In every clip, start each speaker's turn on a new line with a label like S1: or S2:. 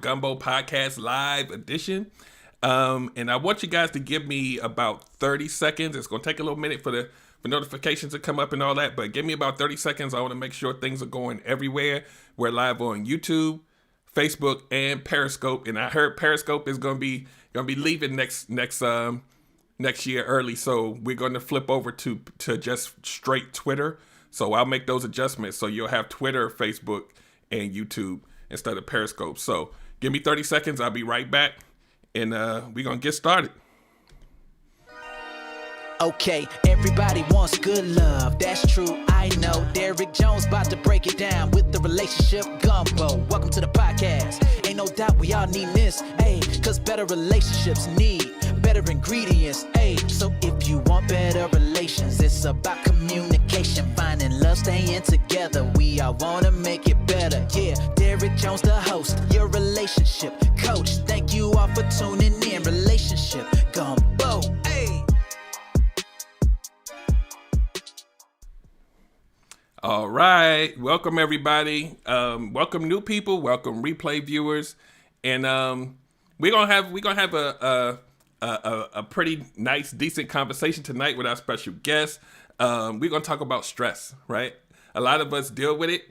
S1: Gumbo Podcast Live Edition. And I want you guys to give me about 30 seconds. It's going to take a little minute for notifications to come up and all that, but give me about 30 seconds. I want to make sure things are going everywhere. We're live on YouTube, Facebook, and Periscope. And I heard Periscope is going to be leaving next year early, so we're going to flip over to just straight Twitter. So I'll make those adjustments. So you'll have Twitter, Facebook, and YouTube instead of Periscope. So give me 30 seconds. I'll be right back, and we're going to get started.
S2: Okay, everybody wants good love, that's true, I know. Derrick Jones about to break it down with the relationship gumbo. Welcome to the podcast. Ain't no doubt we all need this, ayy, cause better relationships need better ingredients, ayy. So if you want better relations, it's about communication, finding love, staying together. We all wanna make it better, yeah. Derrick Jones, the host, your relationship coach. Thank you all for tuning in. Relationship gumbo, ayy.
S1: All right, welcome everybody. Welcome new people. Welcome replay viewers, and we're gonna have a pretty nice, decent conversation tonight with our special guest. We're gonna talk about stress, right? A lot of us deal with it,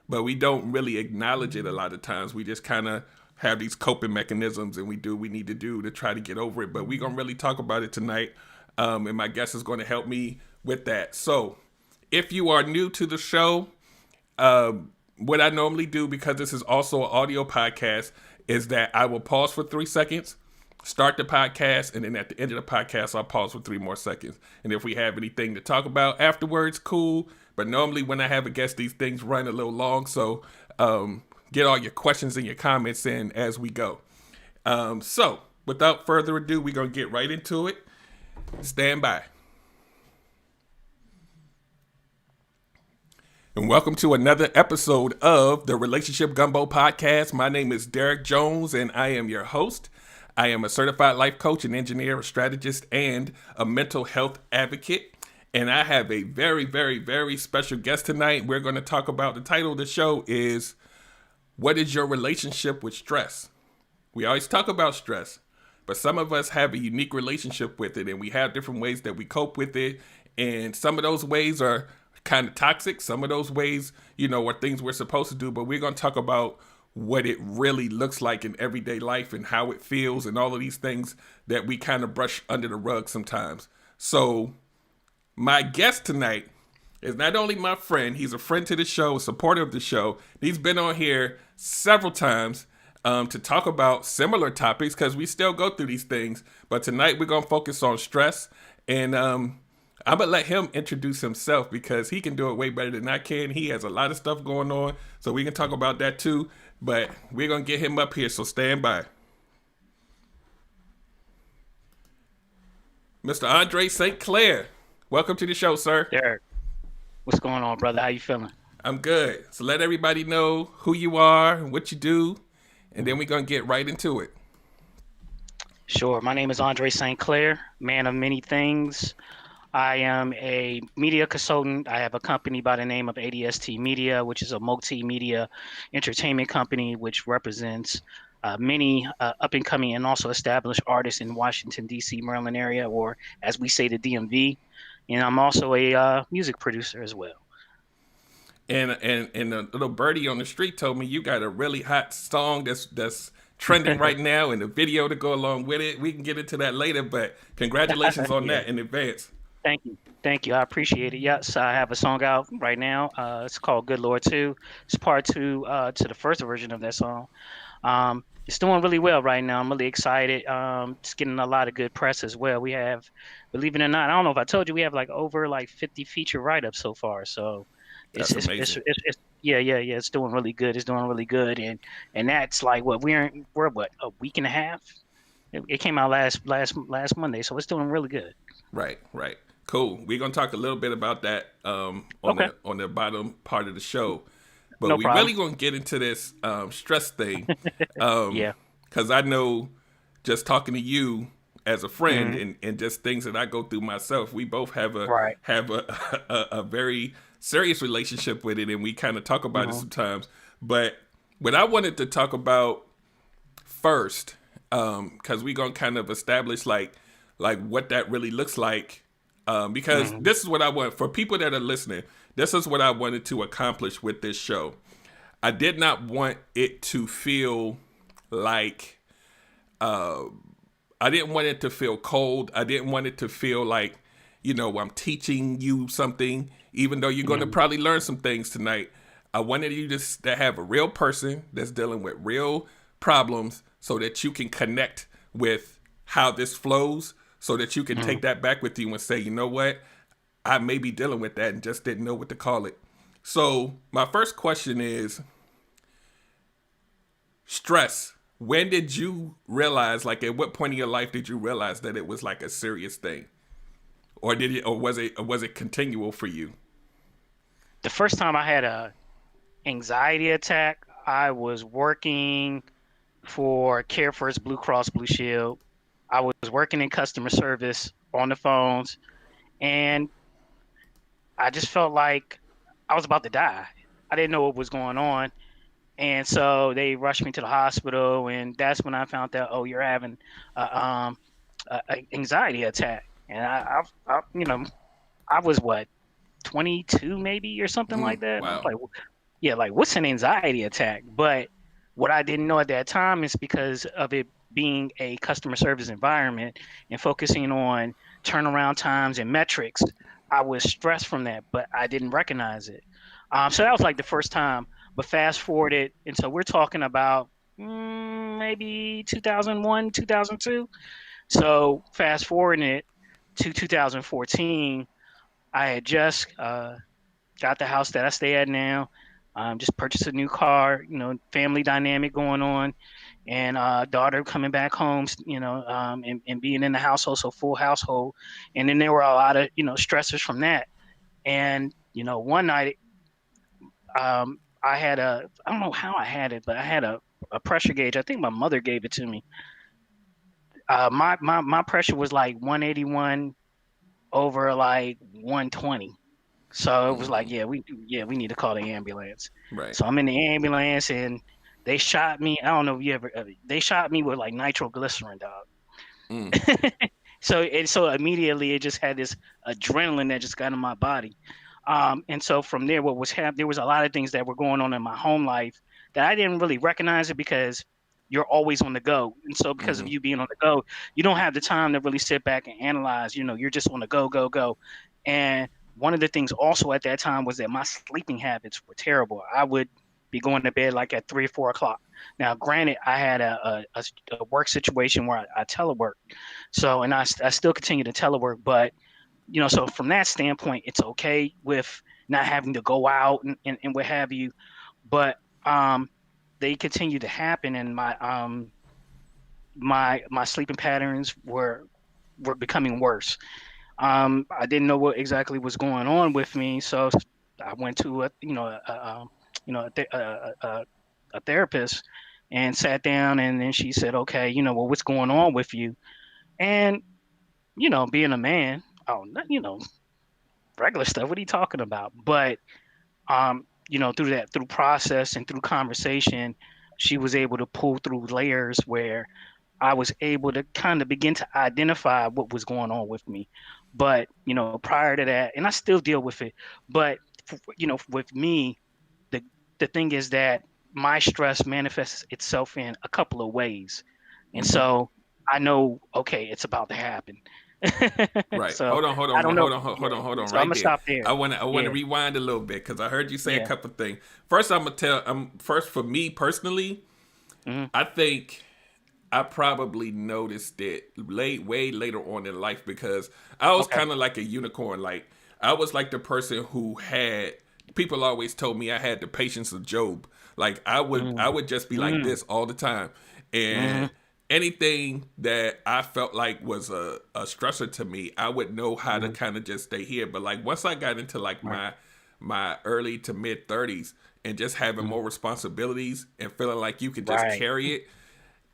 S1: but we don't really acknowledge it a lot of times. We just kind of have these coping mechanisms, and we do what we need to do to try to get over it. But we're gonna really talk about it tonight, and my guest is going to help me with that. So, if you are new to the show, what I normally do, because this is also an audio podcast, is that I will pause for 3 seconds, start the podcast, and then at the end of the podcast, I'll pause for 3 more seconds. And if we have anything to talk about afterwards, cool. But normally when I have a guest, these things run a little long. So get all your questions and your comments in as we go. So without further ado, we're going to get right into it. Stand by. And welcome to another episode of the Relationship Gumbo Podcast. My name is Derrick Jones, and I am your host. I am a certified life coach, an engineer, a strategist, and a mental health advocate. And I have a very, very, very special guest tonight. We're going to talk about, the title of the show is, what is your relationship with stress? We always talk about stress, but some of us have a unique relationship with it, and we have different ways that we cope with it. And some of those ways are kind of toxic. Some of those ways, are things we're supposed to do, but we're going to talk about what it really looks like in everyday life and how it feels and all of these things that we kind of brush under the rug sometimes. So my guest tonight is not only my friend, he's a friend to the show, a supporter of the show. He's been on here several times to talk about similar topics because we still go through these things. But tonight we're going to focus on stress, and I'm going to let him introduce himself because he can do it way better than I can. He has a lot of stuff going on, so we can talk about that too. But we're going to get him up here, so stand by. Mr. Andre St. Clair, welcome to the show, sir.
S3: Derrick, what's going on, brother? How you feeling?
S1: I'm good. So let everybody know who you are and what you do, and then we're going to get right into it.
S3: Sure. My name is Andre St. Clair, man of many things. I am a media consultant. I have a company by the name of ADST Media, which is a multimedia entertainment company, which represents many up-and-coming and also established artists in Washington, D.C., Maryland area, or as we say, the DMV. And I'm also a music producer as well.
S1: And a little birdie on the street told me you got a really hot song that's trending right now, and a video to go along with it. We can get into that later, but congratulations on that in advance.
S3: Thank you. I appreciate it. Yes, I have a song out right now. It's called Good Lord 2. It's part 2 to the first version of that song. It's doing really well right now. I'm really excited. It's getting a lot of good press as well. We have, believe it or not, I don't know if I told you, we have over 50 feature write-ups so far. So
S1: That's amazing.
S3: It's doing really good. It's doing really good. And that's we're a week and a half. It came out last Monday, so it's doing really good.
S1: Right. Cool. We're gonna talk a little bit about that on the bottom part of the show, but
S3: No
S1: we
S3: problem.
S1: really gonna get into this stress thing.
S3: Yeah.
S1: Because I know, just talking to you as a friend and just things that I go through myself, we both have a very serious relationship with it, and we kind of talk about it sometimes. But what I wanted to talk about first, because we're gonna kind of establish like what that really looks like. Because this is what I want for people that are listening. This is what I wanted to accomplish with this show. I did not want it to feel like I didn't want it to feel cold. I didn't want it to feel like, I'm teaching you something, even though you're going to probably learn some things tonight. I wanted you to have a real person that's dealing with real problems so that you can connect with how this flows, so that you can take that back with you and say, you know what? I may be dealing with that and just didn't know what to call it. So my first question is stress. When did you realize, like at what point in your life did you realize that it was like a serious thing? Or was it continual for you?
S3: The first time I had a anxiety attack, I was working for Care First Blue Cross Blue Shield. I was working in customer service on the phones, and I just felt like I was about to die. I didn't know what was going on. And so they rushed me to the hospital, and that's when I found out, oh, you're having a anxiety attack. And I was what, 22 maybe or something like that.
S1: Wow.
S3: Like what's an anxiety attack? But what I didn't know at that time is because of it being a customer service environment and focusing on turnaround times and metrics, I was stressed from that, but I didn't recognize it. So that was like the first time. But fast forward it, and so we're talking about maybe 2001, 2002. So fast forwarding it to 2014, I had just got the house that I stay at now. Just purchased a new car, family dynamic going on, and daughter coming back home, and being in the household, so full household. And then there were a lot of, stressors from that. And, one night, I had I don't know how I had it, but I had a pressure gauge. I think my mother gave it to me. My pressure was like 181 over like 120. So it was like, we need to call the ambulance.
S1: Right.
S3: So I'm in the ambulance, and they shot me. I don't know if you ever. They shot me with like nitroglycerin, dog. So immediately it just had this adrenaline that just got in my body. And so from there, what was happening? There was a lot of things that were going on in my home life that I didn't really recognize it because you're always on the go. And so because of you being on the go, you don't have the time to really sit back and analyze. You're just on the go, go, go. And one of the things also at that time was that my sleeping habits were terrible. I would be going to bed like at 3 or 4 o'clock. Now, granted, I had a work situation where I telework. So, and I still continue to telework, but so from that standpoint, it's okay with not having to go out and what have you. But they continue to happen, and my sleeping patterns were becoming worse. I didn't know what exactly was going on with me, so I went to a therapist and sat down, and then she said, okay, well, what's going on with you? And being a man, regular stuff. What are you talking about? But through process and through conversation, she was able to pull through layers where I was able to kind of begin to identify what was going on with me. But prior to that, and I still deal with it, but with me, the thing is that my stress manifests itself in a couple of ways, and so I know, okay, it's about to happen.
S1: Right.
S3: So,
S1: hold on.
S3: So
S1: right
S3: I'm gonna stop there.
S1: I want to rewind a little bit because I heard you say a couple of things. First, I'm gonna tell. First, for me personally, I think I probably noticed it way later on in life because I was kind of like a unicorn. Like I was like the person who had. People always told me I had the patience of Job. Like I would just be like this all the time, and anything that I felt like was a stressor to me, I would know how to kind of just stay here. But like once I got into like my early to mid 30s and just having more responsibilities and feeling like you could just carry it,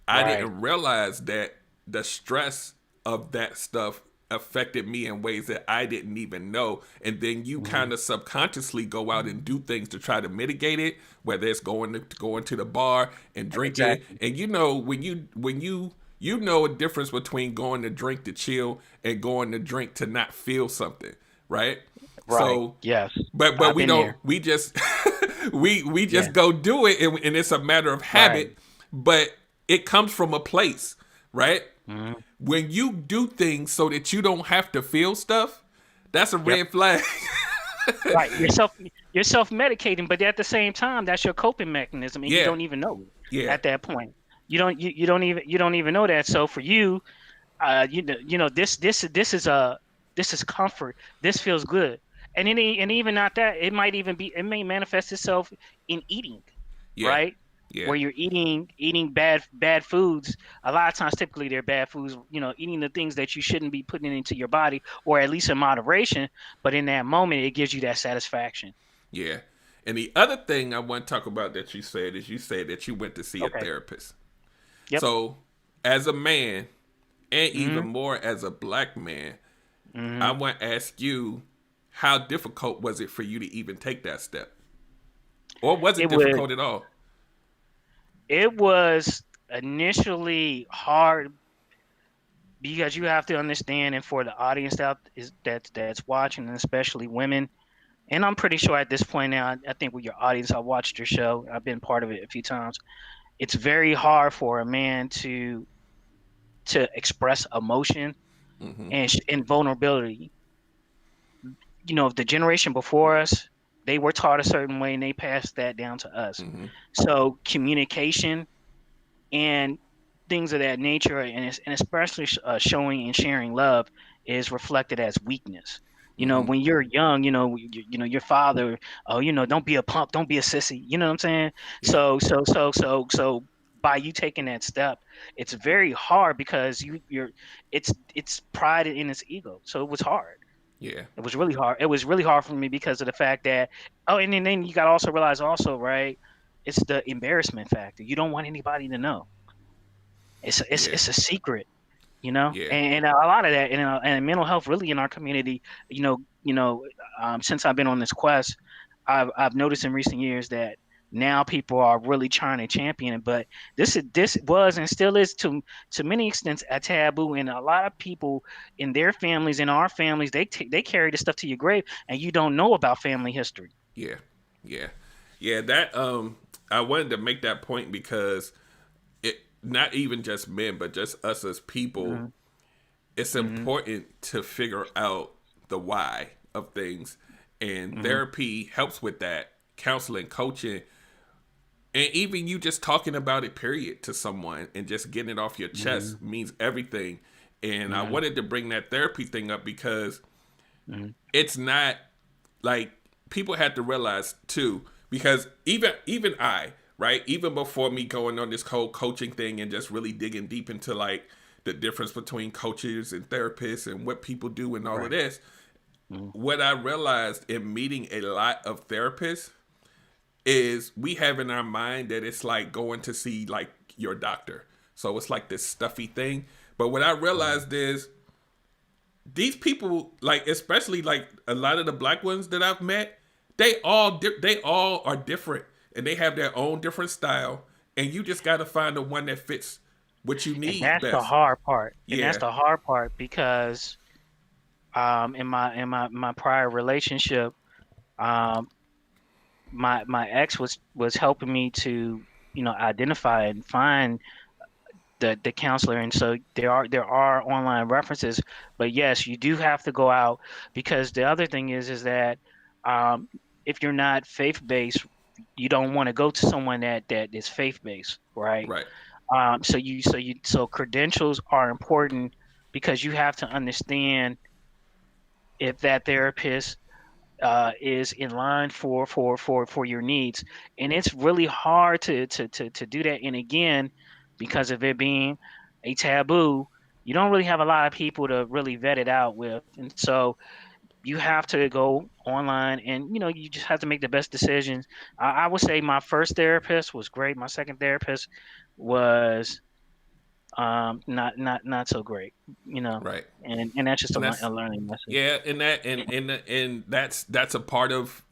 S1: I didn't realize that the stress of that stuff affected me in ways that I didn't even know. And then you kind of subconsciously go out and do things to try to mitigate it, whether it's going to the bar and drinking.
S3: Exactly.
S1: And when you know a difference between going to drink to chill and going to drink to not feel something, right?
S3: Right.
S1: So,
S3: Yes.
S1: but
S3: I've
S1: we
S3: been
S1: don't.
S3: there.
S1: We just we just
S3: Yeah.
S1: go do it, and it's a matter of habit.
S3: Right.
S1: But it comes from a place, right?
S3: Mhm.
S1: When you do things so that you don't have to feel stuff, that's a
S3: Yep.
S1: red flag.
S3: Right. You're self medicating, but at the same time, that's your coping mechanism, and you
S1: Yeah,
S3: don't even know it
S1: yeah,
S3: at that point. You don't even know that. So for you, this is comfort. This feels good, and even not that, it may manifest itself in eating,
S1: yeah,
S3: right?
S1: yeah,
S3: Where you're eating bad foods. A lot of times, typically they're bad foods. Eating the things that you shouldn't be putting into your body, or at least in moderation. But in that moment, it gives you that satisfaction.
S1: yeah. And the other thing I want to talk about that you said is you said that you went to see a
S3: Okay.
S1: therapist.
S3: Yep.
S1: So, as a man, and
S3: Hmm.
S1: even more as a black man, I
S3: Hmm.
S1: want to ask you, how difficult was it for you to even take that step? Or was it
S3: It would.
S1: difficult at all?
S3: It was initially hard because you have to understand, and for the audience that's watching, and especially women, and I'm pretty sure at this point now, I think with your audience, I watched your show. I've been part of it a few times. It's very hard for a man to express emotion
S1: Mm-hmm.
S3: and vulnerability. The generation before us, they were taught a certain way, and they passed that down to us.
S1: Mm-hmm.
S3: So communication and things of that nature, and especially showing and sharing love, is reflected as weakness.
S1: Mm-hmm.
S3: When you're young, your father, oh, don't be a punk, don't be a sissy. You know what I'm saying?
S1: Yeah.
S3: So by you taking that step, it's very hard because it's pride in its ego. So it was hard.
S1: Yeah.
S3: It was really hard. It was really hard for me because of the fact that, oh, and then you got to also realize also, right? It's the embarrassment factor. You don't want anybody to know. It's a, it's
S1: Yeah.
S3: it's a secret,
S1: Yeah.
S3: and a lot of that, and mental health really in our community, since I've been on this quest, I've noticed in recent years that now people are really trying to champion it. But this was and still is to many extents a taboo, and a lot of people in their families, in our families, they carry this stuff to your grave, and you don't know about family history.
S1: Yeah. Yeah. Yeah. That I wanted to make that point because it not even just men, but just us as people,
S3: Hmm.
S1: it's
S3: Hmm.
S1: important to figure out the why of things. And
S3: Hmm.
S1: therapy helps with that. Counseling, coaching, and even you just talking about it, period, to someone and just getting it off your
S3: Hmm.
S1: chest means everything. And I
S3: Hmm.
S1: wanted to bring that therapy thing up because
S3: Hmm.
S1: it's not like people had to realize too, because even I, right, even before me going on this whole coaching thing and just really digging deep into like the difference between coaches and therapists and what people do and all of
S3: Right.
S1: this,
S3: Hmm.
S1: what I realized in meeting a lot of therapists is we have in our mind that it's like going to see like your doctor. So it's like this stuffy thing. But what I realized is these people, like especially like a lot of the black ones that I've met, they all are different and they have their own different style, and you just got to find the one that fits what you
S3: And
S1: need
S3: that's the
S1: best.
S3: hard part. And that's
S1: Yeah.
S3: the hard part because in my prior relationship, um my ex was helping me to identify and find the counselor, and so there are online references, but yes, you do have to go out, because the other thing is that um if you're not faith based, you don't want to go to someone that is faith based, right?
S1: Right.
S3: So credentials are important because you have to understand if that therapist is in line for your needs, and it's really hard to do that. And again, because of it being a taboo, you don't really have a lot of people to really vet it out with, and so you have to go online, and you just have to make the best decisions. I would say my first therapist was great. My second therapist was not so great, you know,
S1: Right.
S3: and that's just
S1: And
S3: a
S1: that's
S3: learning lesson.
S1: yeah, and that's a part of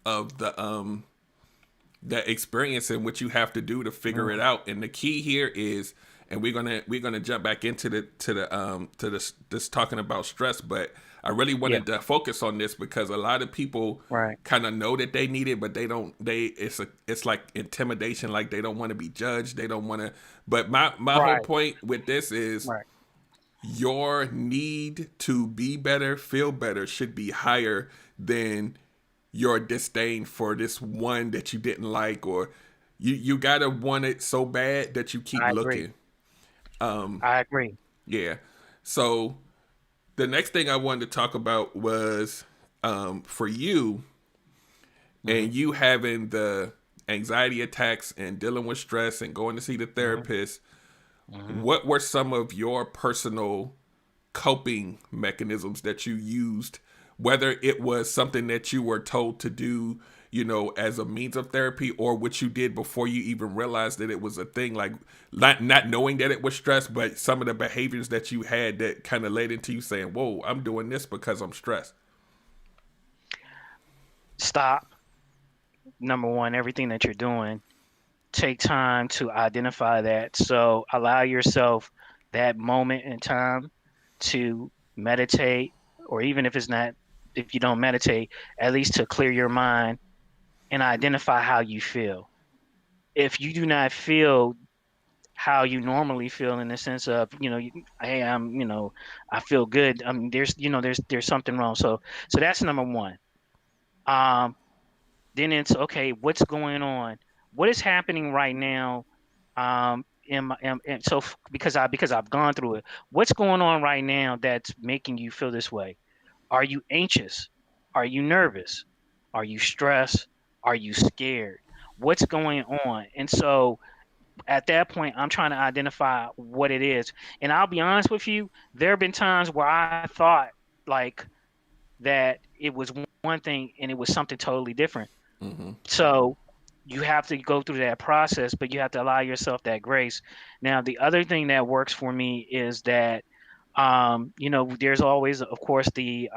S1: the experience and what you have to do to figure it
S3: Mm,
S1: out. And the key here is, and we're gonna jump back into the this talking about stress, but I really
S3: yeah,
S1: wanted to focus on this because a lot of people
S3: right,
S1: kind of know that they need it, but they don't. It's like intimidation, like they don't want to be judged. They don't want to. But my whole
S3: right,
S1: point with this is
S3: right.
S1: your need to be better, feel better should be higher than your disdain for this one that you didn't like, or you gotta want it so bad that you keep
S3: I agree.
S1: looking.
S3: I agree.
S1: Yeah. So the next thing I wanted to talk about was for you
S3: Hmm.
S1: and you having the anxiety attacks and dealing with stress and going to see the
S3: Hmm.
S1: therapist.
S3: Hmm.
S1: What were some of your personal coping mechanisms that you used, whether it was something that you were told to do, as a means of therapy, or what you did before you even realized that it was a thing, like not knowing that it was stress, but some of the behaviors that you had that kind of led into you saying, whoa, I'm doing this because I'm stressed.
S3: Stop. Number one, everything that you're doing, take time to identify that. So allow yourself that moment in time to meditate, or even if it's not, if you don't meditate, at least to clear your mind and identify how you feel. If you do not feel how you normally feel, in the sense of, hey, I feel good. I mean, there's something wrong. So that's number one. Um, then it's okay. What's going on? What is happening right now? Because I've gone through it. What's going on right now that's making you feel this way? Are you anxious? Are you nervous? Are you stressed? Are you scared? What's going on? And so at that point, I'm trying to identify what it is. And I'll be honest with you, there have been times where I thought like that it was one thing and it was something totally different.
S1: Mm-hmm.
S3: So you have to go through that process, but you have to allow yourself that grace. Now, the other thing that works for me is that, there's always, of course, the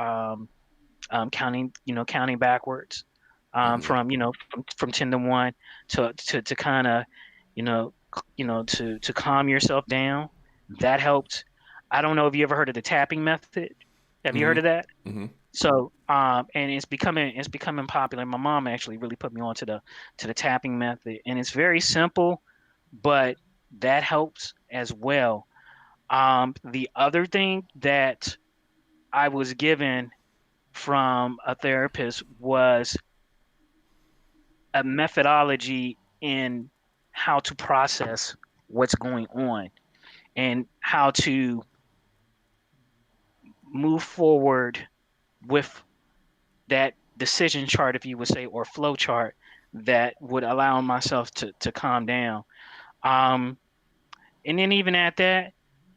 S3: counting backwards,
S1: Mm-hmm.
S3: from 10 to 1, to kind of, to calm yourself down. That helped. I don't know if you ever heard of the tapping method. Have you heard of that?
S1: Mm-hmm. Mm-hmm.
S3: So, and it's becoming popular. My mom actually really put me on to the tapping method, and it's very simple, but that helps as well. The other thing that I was given from a therapist was a methodology in how to process what's going on and how to move forward with that decision chart, if you would say, or flow chart that would allow myself to calm down. Um, and then even at that,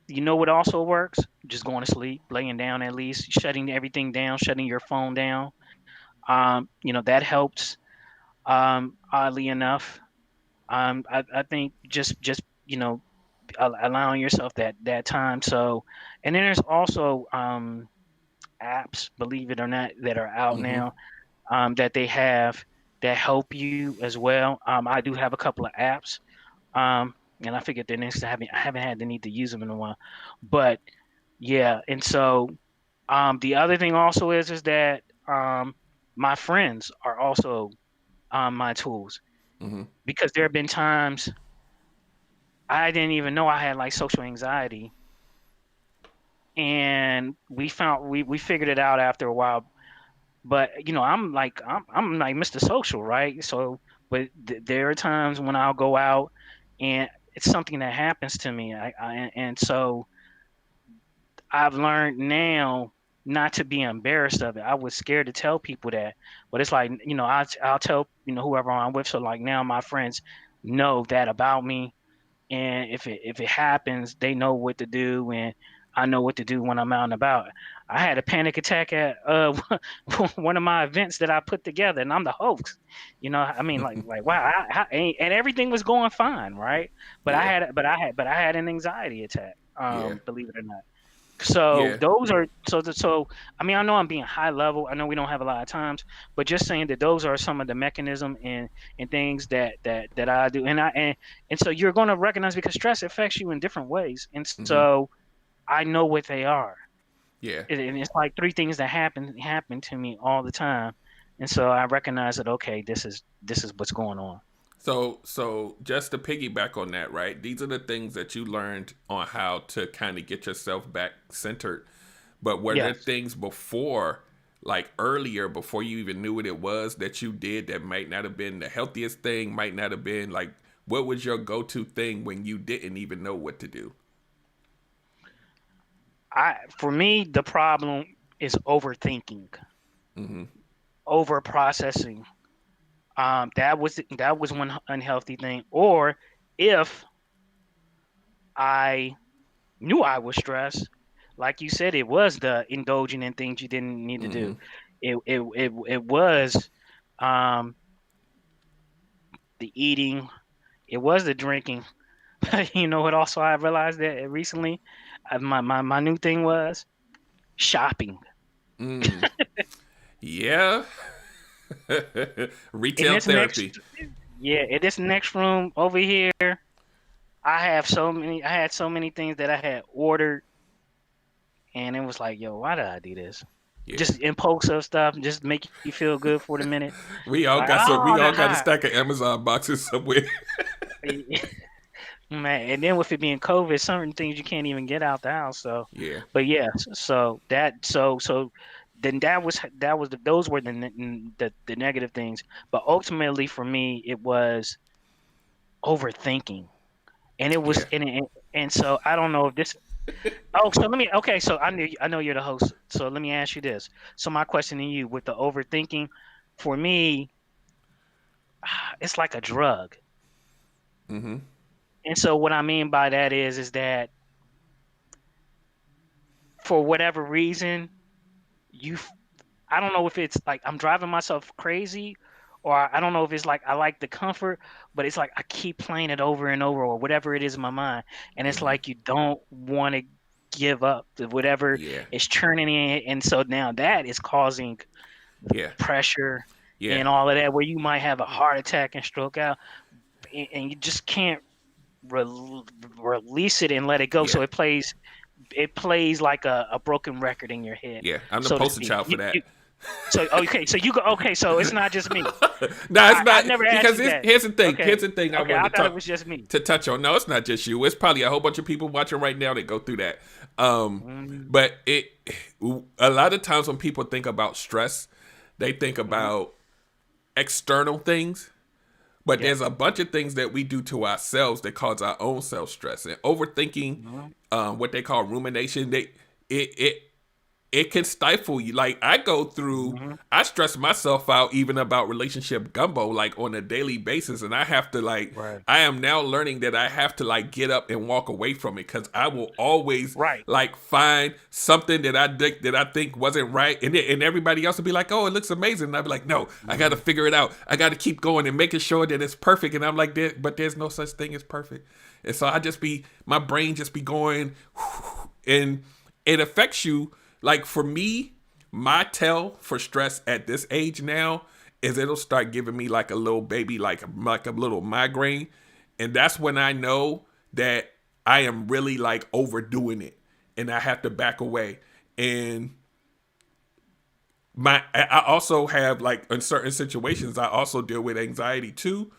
S3: what also works? Just going to sleep, laying down, at least shutting everything down, shutting your phone down. That helps. Oddly enough, I think just allowing yourself that time. So, and then there's also apps, believe it or not, that are out
S1: Mm-hmm.
S3: now, that they have that help you as well. I do have a couple of apps, and I forget their names 'cause I haven't had the need to use them in a while. But yeah, and so the other thing also is that my friends are also my tools,
S1: Mm-hmm.
S3: because there have been times I didn't even know I had like social anxiety, and we figured it out after a while. But I'm like Mr. Social, right? So, but there are times when I'll go out and it's something that happens to me. And so I've learned now not to be embarrassed of it. I was scared to tell people that, but it's like, I'll tell, whoever I'm with. So like now my friends know that about me, and if it happens, they know what to do, and I know what to do when I'm out and about. I had a panic attack at one of my events that I put together, and I'm the host. I mean, like wow, and everything was going fine, right? But I
S1: Yeah.
S3: had but I had but I had an anxiety attack.
S1: Yeah.
S3: believe it or not. So
S1: Yeah.
S3: those are so I mean, I know I'm being high level. I know we don't have a lot of times, but just saying that those are some of the mechanism and things that I do. And so you're going to recognize, because stress affects you in different ways. And
S1: Mm-hmm.
S3: so I know what they are.
S1: Yeah.
S3: And it's like three things that happen to me all the time. And so I recognize that, okay, this is what's going on.
S1: So just to piggyback on that, right? These are the things that you learned on how to kind of get yourself back centered. But were there
S3: Yes.
S1: things before, like earlier, before you even knew what it was, that you did that might not have been the healthiest thing, might not have been like, what was your go-to thing when you didn't even know what to do?
S3: For me, the problem is overthinking,
S1: Mm-hmm.
S3: over processing. That was one unhealthy thing. Or if I knew I was stressed, like you said, it was the indulging in things you didn't need to
S1: Mm-hmm.
S3: do. It was um, the eating. It was the drinking. You know what? Also, I realized that recently, my new thing was shopping.
S1: Mm. Yeah.
S3: In
S1: Retail
S3: this
S1: therapy.
S3: next, yeah, in this next room over here, I had so many things that I had ordered, and it was like, yo, why did I do this?
S1: Yeah.
S3: Just impulsive stuff, just make you feel good for the minute.
S1: We all
S3: Like,
S1: got some. We
S3: oh, the
S1: all got a
S3: high.
S1: stack of Amazon boxes somewhere.
S3: Man, and then with it being COVID, certain things you can't even get out the house. So,
S1: Yeah.
S3: but yeah, so then those were the negative things. But ultimately, for me, it was overthinking, and it was
S1: Yeah.
S3: and so I don't know if this. Oh, so let me. Okay, so I know you're the host. So let me ask you this. So my question to you, with the overthinking, for me, it's like a drug.
S1: Mm-hmm.
S3: And so what I mean by that is that for whatever reason, you I don't know if it's like I'm driving myself crazy, or I don't know if it's like I like the comfort, but it's like I keep playing it over and over, or whatever it is in my mind, and it's
S1: Mm-hmm.
S3: like you don't want to give up to whatever
S1: Yeah.
S3: is churning in, and so now that is causing
S1: Yeah.
S3: pressure
S1: Yeah.
S3: and all of that, where you might have a heart attack and stroke out, and you just can't release it and let it go.
S1: Yeah.
S3: So it plays like a broken record in your head,
S1: Yeah. I'm the
S3: so to
S1: poster
S3: speak.
S1: child for that.
S3: So okay, so you go okay, so it's not just me.
S1: No, it's
S3: I
S1: not
S3: never asked
S1: because
S3: you that.
S1: here's the thing.
S3: Okay,
S1: Here's the thing I
S3: okay, I
S1: wanted
S3: thought it was just me.
S1: to touch on. No, it's not just you. It's probably a whole bunch of people watching right now that go through that.
S3: Mm,
S1: But a lot of times when people think about stress, they think
S3: mhm.
S1: about external things. But
S3: Yeah.
S1: there's a bunch of things that we do to ourselves that cause our own self stress and overthinking.
S3: Mhm.
S1: What they call rumination. It it can stifle you. Like I go through,
S3: Mhm.
S1: I stress myself out even about relationship gumbo like on a daily basis, and I have to like,
S3: Right.
S1: I am now learning that I have to like get up and walk away from it because I will always
S3: Right.
S1: like find something that I think wasn't right, and everybody else will be like, oh, it looks amazing, and I'll be like, no, I got to
S3: Mhm.
S1: figure it out. I got to keep going and making sure that it's perfect, and I'm like, but there's no such thing as perfect, and so my brain just be going, and it affects you. Like for me, my tell for stress at this age now is it'll start giving me like a little baby, like a little migraine, and that's when I know that I am really like overdoing it, and I have to back away. And I also have like in certain situations I also deal with anxiety too,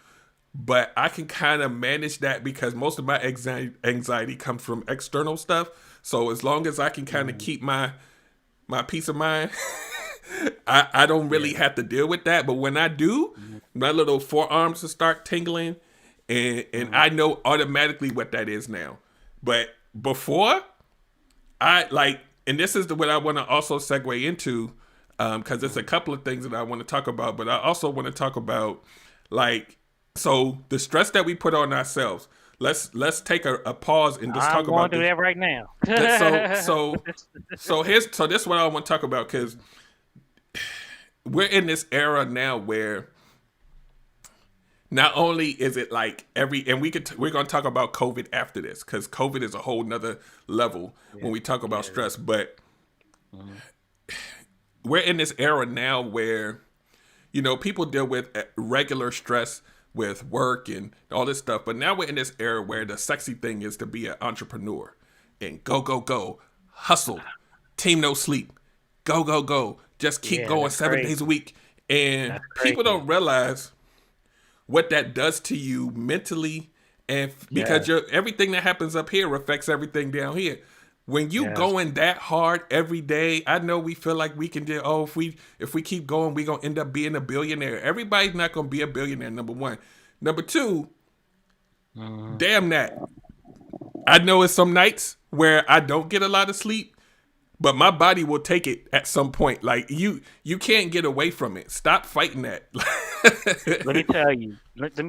S1: but I can kind of manage that because most of my anxiety comes from external stuff. So as long as I can kind of
S3: Mhm.
S1: keep my peace of mind, I don't really
S3: Yeah.
S1: have to deal with that. But when I do,
S3: Mhm.
S1: my little forearms will start tingling, and
S3: Mhm.
S1: I know automatically what that is now. But before, I like, and this is what I want to also segue into, because there's a
S3: Mhm.
S1: couple of things that I want to talk about. But I also want to talk about like, so the stress that we put on ourselves. Let's take a pause and just
S3: I'm
S1: talk
S3: going
S1: about
S3: through
S1: this.
S3: that right now.
S1: So so so this is what I want to talk about because we're in this era now where not only is it like and we're going to talk about COVID after this, because COVID is a whole nother level when we talk about stress. But we're in this era now where, people deal with regular stress with work and all this stuff. But now we're in this era where the sexy thing is to be an entrepreneur and go, go, go, hustle, team no sleep, go, go, go, just keep going 7 days a week. And people don't realize what that does to you mentally, and because everything that happens up here affects everything down here. When you going that hard every day, I know we feel like we can do. Oh, if we keep going, we gonna end up being a billionaire. Everybody's not gonna be a billionaire. Number one, number two. Damn that. I know it's some nights where I don't get a lot of sleep, but my body will take it at some point. Like you can't get away from it. Stop fighting that.
S3: Let me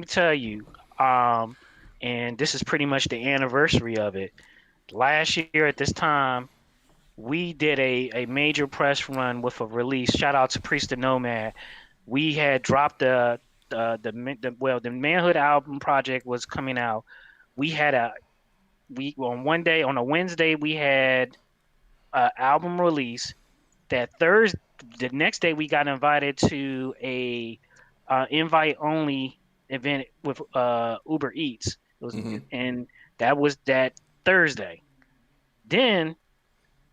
S3: tell you. And this is pretty much the anniversary of it. Last year at this time, we did a major press run with a release. Shout out to Priest the Nomad. We had dropped the Manhood album project was coming out. We had on a Wednesday we had an album release. That Thursday, the next day we got invited to a invite only event with Uber Eats. It was, and that was that Thursday. Then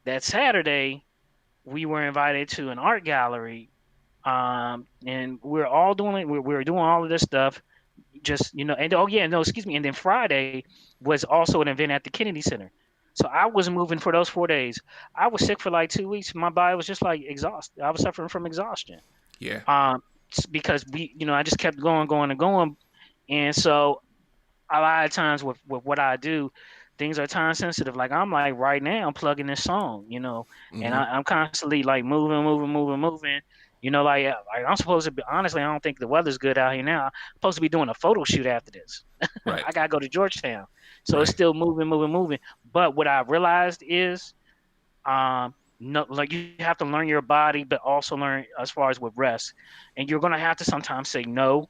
S3: that Saturday, we were invited to an art gallery, and we're all doing we were doing all of this stuff, just and and then Friday was also an event at the Kennedy Center. So I was moving for those 4 days. I was sick for like 2 weeks. My body was just like exhausted. I was suffering from exhaustion.
S1: Yeah.
S3: Because I just kept going, and so a lot of times with what I do, things are time sensitive. Like I'm like right now, I'm plugging this song, and I'm constantly like moving. Like I'm supposed to be, honestly, I don't think the weather's good out here now. I'm supposed to be doing a photo shoot after this.
S1: Right.
S3: I gotta go to Georgetown, so it's still moving. But what I realized is, no, like you have to learn your body, but also learn as far as with rest, and you're gonna have to sometimes say no.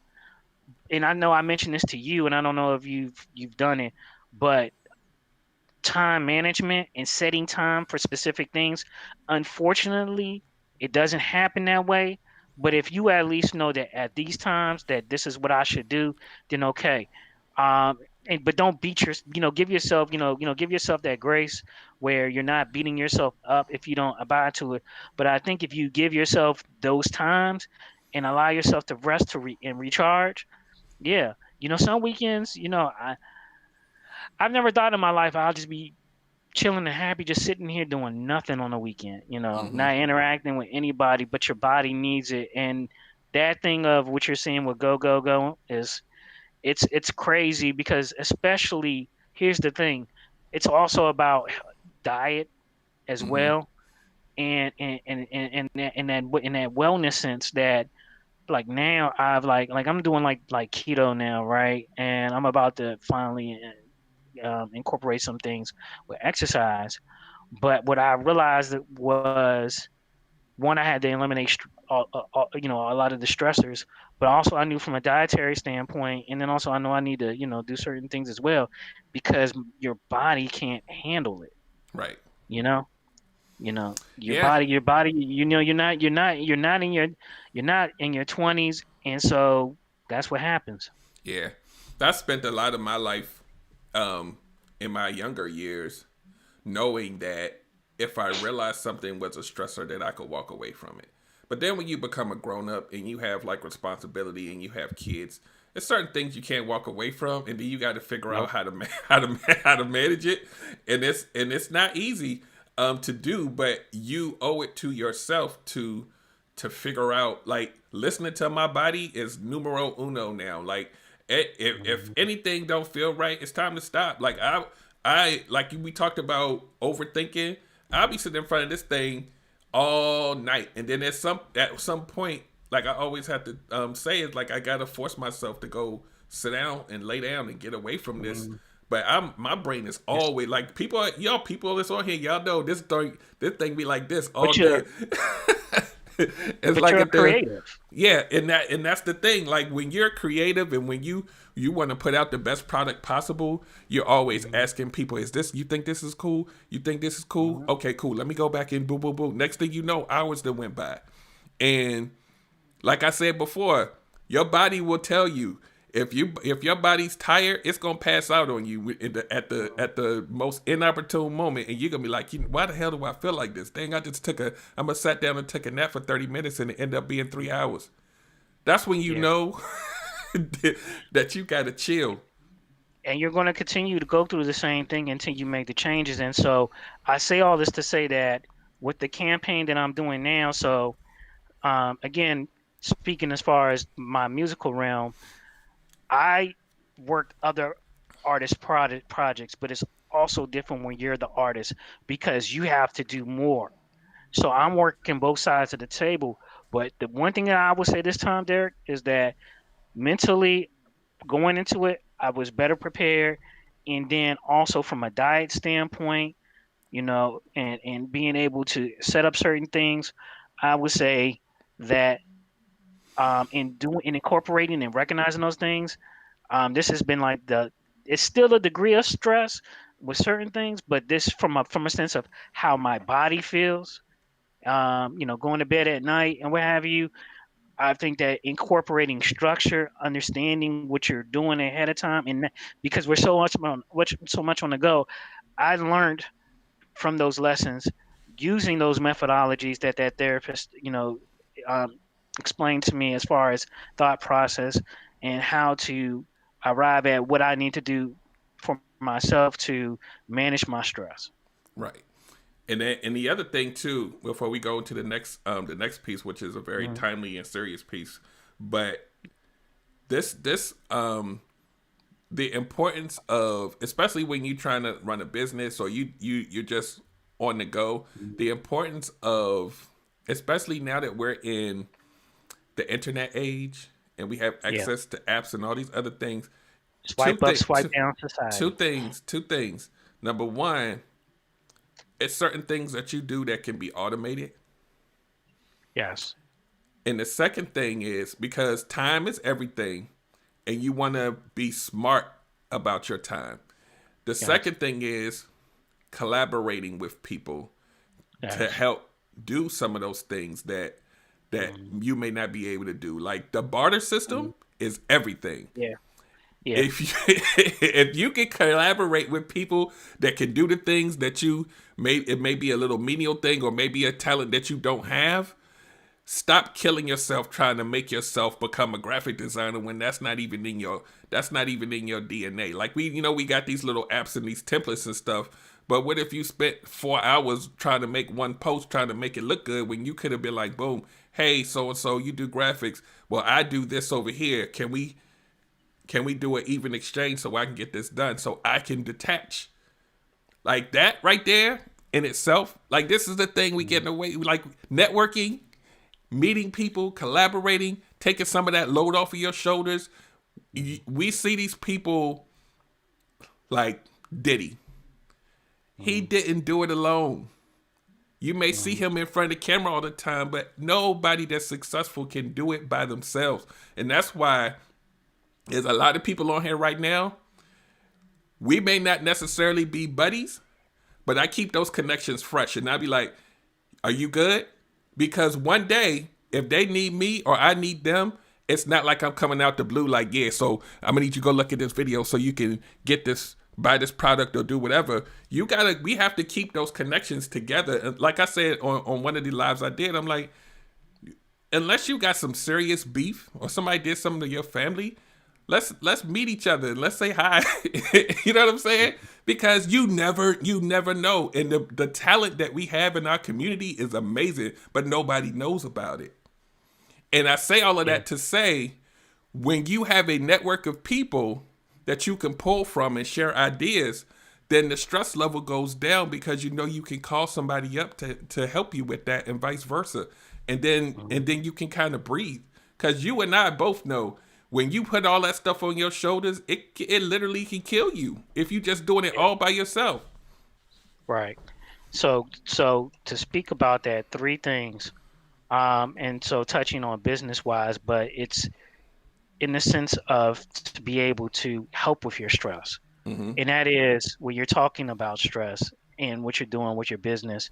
S3: And I know I mentioned this to you, and I don't know if you've done it, but time management and setting time for specific things, unfortunately, it doesn't happen that way. But if you at least know that at these times that this is what I should do, then okay. But don't beat give yourself, give yourself that grace where you're not beating yourself up if you don't abide to it. But I think if you give yourself those times and allow yourself to rest and recharge, some weekends, I've never thought in my life I'll just be chilling and happy, just sitting here doing nothing on the weekend, not interacting with anybody, but your body needs it. And that thing of what you're saying with go is it's crazy, because especially here's the thing, it's also about diet as well, and in that wellness sense that like now I've like I'm doing like keto now, right? And I'm about to finally incorporate some things with exercise. But what I realized was, one, I had to eliminate a lot of the stressors, but also I knew from a dietary standpoint, and then also I know I need to do certain things as well, because your body can't handle it.
S1: Right.
S3: Your body, you're not in your 20s, and so that's what happens.
S1: Yeah. I spent a lot of my life in my younger years knowing that if I realized something was a stressor, that I could walk away from it. But then when you become a grown up and you have like responsibility and you have kids, there's certain things you can't walk away from, and then you got to figure out how to manage it. And it's not easy to do, but you owe it to yourself to figure out, like, listening to my body is numero uno now. Like, if anything don't feel right, it's time to stop. Like I like we talked about overthinking. I'll be sitting in front of this thing all night, and then at some point, like I always have to say, it's like I gotta force myself to go sit down and lay down and get away from this. But my brain is always like, people that's on here, y'all know this thing be like this all day. It's
S3: But
S1: like
S3: you're
S1: at the
S3: creative.
S1: yeah, and that's the thing. Like when you're creative and when you want to put out the best product possible, you're always asking people, "Is this? You think this is cool? You think this is cool? Okay, cool. Let me go back and boom, boom, boom." Next thing you know, hours that went by, and like I said before, your body will tell you if your body's tired, it's gonna pass out on you at the most inopportune moment, and you're gonna be like, why the hell do I feel like this? Dang, I'm gonna sat down and took a nap for 30 minutes and it ended up being 3 hours. That's when you
S3: Yeah.
S1: know that you gotta chill.
S3: And you're going to continue to go through the same thing until you make the changes. And so I say all this to say that with the campaign that I'm doing now, so again, speaking as far as my musical realm, I worked other artist projects, but it's also different when you're the artist because you have to do more. So I'm working both sides of the table. But the one thing that I would say this time, Derek, is that mentally going into it, I was better prepared. And then also from a diet standpoint, and being able to set up certain things, I would say that in incorporating and recognizing those things, this has been like it's still a degree of stress with certain things, but this from a sense of how my body feels, going to bed at night and what have you. I think that incorporating structure, understanding what you're doing ahead of time, and because we're so much on the go, I learned from those lessons using those methodologies that therapist, um, explained to me as far as thought process and how to arrive at what I need to do for myself to manage my stress.
S1: Right. And the other thing too, before we go into the next piece, which is a very
S3: Mhm.
S1: timely and serious piece, but this the importance of, especially when you're trying to run a business or you're just on the go, the importance of, especially now that we're in the internet age and we have
S3: Yeah.
S1: access to apps and all these other things.
S3: Swipe up, swipe down society.
S1: Two things. Number one, it's certain things that you do that can be automated.
S3: Yes.
S1: And the second thing is because time is everything and you want to be smart about your time. The
S3: Yes.
S1: second thing is collaborating with people to
S3: Yes.
S1: help do some of those things that you may not be able to do. Like the barter system is everything.
S3: Yeah. Yeah.
S1: If you, if you can collaborate with people that can do the things that it may be a little menial thing or maybe a talent that you don't have, stop killing yourself trying to make yourself become a graphic designer when that's not even in your DNA. Like we got these little apps and these templates and stuff, but what if you spent 4 hours trying to make one post trying to make it look good when you could have been like, boom, hey, so and so, you do graphics, well, I do this over here, can we do an even exchange so I can get this done so I can detach? Like that right there in itself, like this is the thing we get away, like networking, meeting people, collaborating, taking some of that load off of your shoulders. We see these people like Diddy. He didn't do it alone. You may see him in front of the camera all the time, but nobody that's successful can do it by themselves. And that's why there's a lot of people on here right now. We may not necessarily be buddies, but I keep those connections fresh. And I'll be like, are you good? Because one day, if they need me or I need them, it's not like I'm coming out the blue like, yeah, so I'm gonna need you to go look at this video so you can get this, buy this product or do whatever. We have to keep those connections together. And like I said on one of the lives I did, I'm like, unless you got some serious beef or somebody did something to your family, let's meet each other and let's say hi. You know what I'm saying? Because you never know. And the talent that we have in our community is amazing, but nobody knows about it. And I say all of that to say, when you have a network of people that you can pull from and share ideas, then the stress level goes down because you can call somebody up to help you with that and vice versa. And then you can kind of breathe. Because you and I both know when you put all that stuff on your shoulders, it literally can kill you if you're just doing it all by yourself.
S3: Right. So to speak about that, three things. And so touching on business wise, but it's in the sense of to be able to help with your stress.
S1: Mm-hmm.
S3: And that is when you're talking about stress and what you're doing with your business,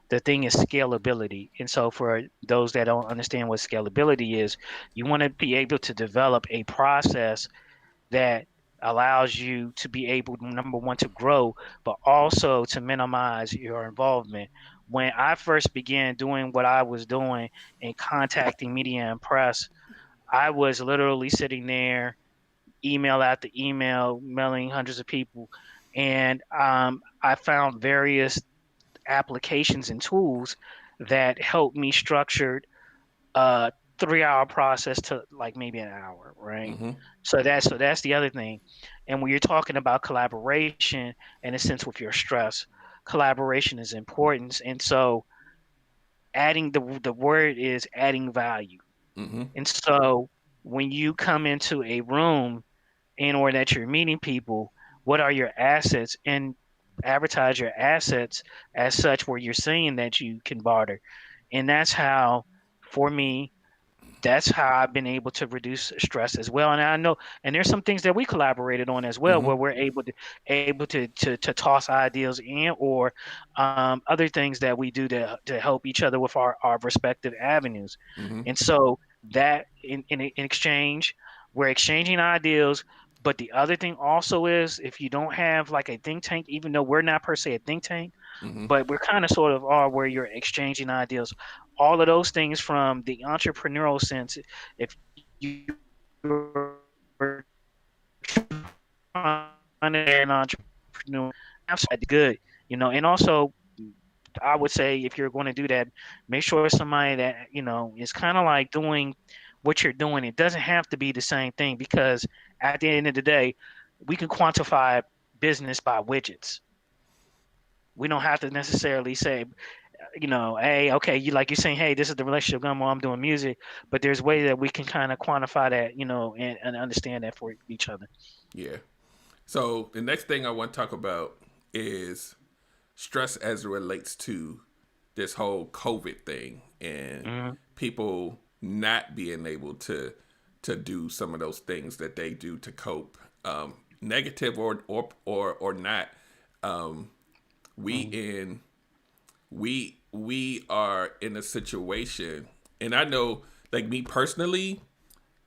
S3: the thing is scalability. And so for those that don't understand what scalability is, you want to be able to develop a process that allows you to be able, number one, to grow, but also to minimize your involvement. When I first began doing what I was doing and contacting media and press, I was literally sitting there, email after email, mailing hundreds of people. And I found various applications and tools that helped me structure a 3 hour process to like maybe an hour, right?
S1: Mm-hmm.
S3: So that's the other thing. And when you're talking about collaboration, in a sense, with your stress, collaboration is important. And so adding the word is adding value.
S1: Mm-hmm.
S3: And so when you come into a room and or that you're meeting people, what are your assets? And advertise your assets as such where you're saying that you can barter. And that's how, for me, that's how I've been able to reduce stress as well. And I know, and there's some things that we collaborated on as well,
S1: Mm-hmm.
S3: where we're able to toss ideas in, or other things that we do to help each other with our respective avenues.
S1: Mm-hmm.
S3: And so that in exchange, we're exchanging ideas. But the other thing also is, if you don't have like a think tank, even though we're not per se a think tank,
S1: Mm-hmm.
S3: but we're kind of sort of are where you're exchanging ideas. All of those things from the entrepreneurial sense, if you're trying to be an entrepreneur, that's good, and also I would say if you're going to do that, make sure it's somebody that, is kind of like doing what you're doing. It doesn't have to be the same thing, because at the end of the day, we can quantify business by widgets. We don't have to necessarily say, hey, okay, you like you're saying, hey, this is the relationship gumbo, I'm doing music, but there's ways that we can kind of quantify that, and understand that for each other.
S1: Yeah. So the next thing I want to talk about is stress as it relates to this whole COVID thing and
S3: Hmm.
S1: people not being able to do some of those things that they do to cope, negative or not. Um, we
S3: Hmm.
S1: in we are in a situation, and I know, like me personally,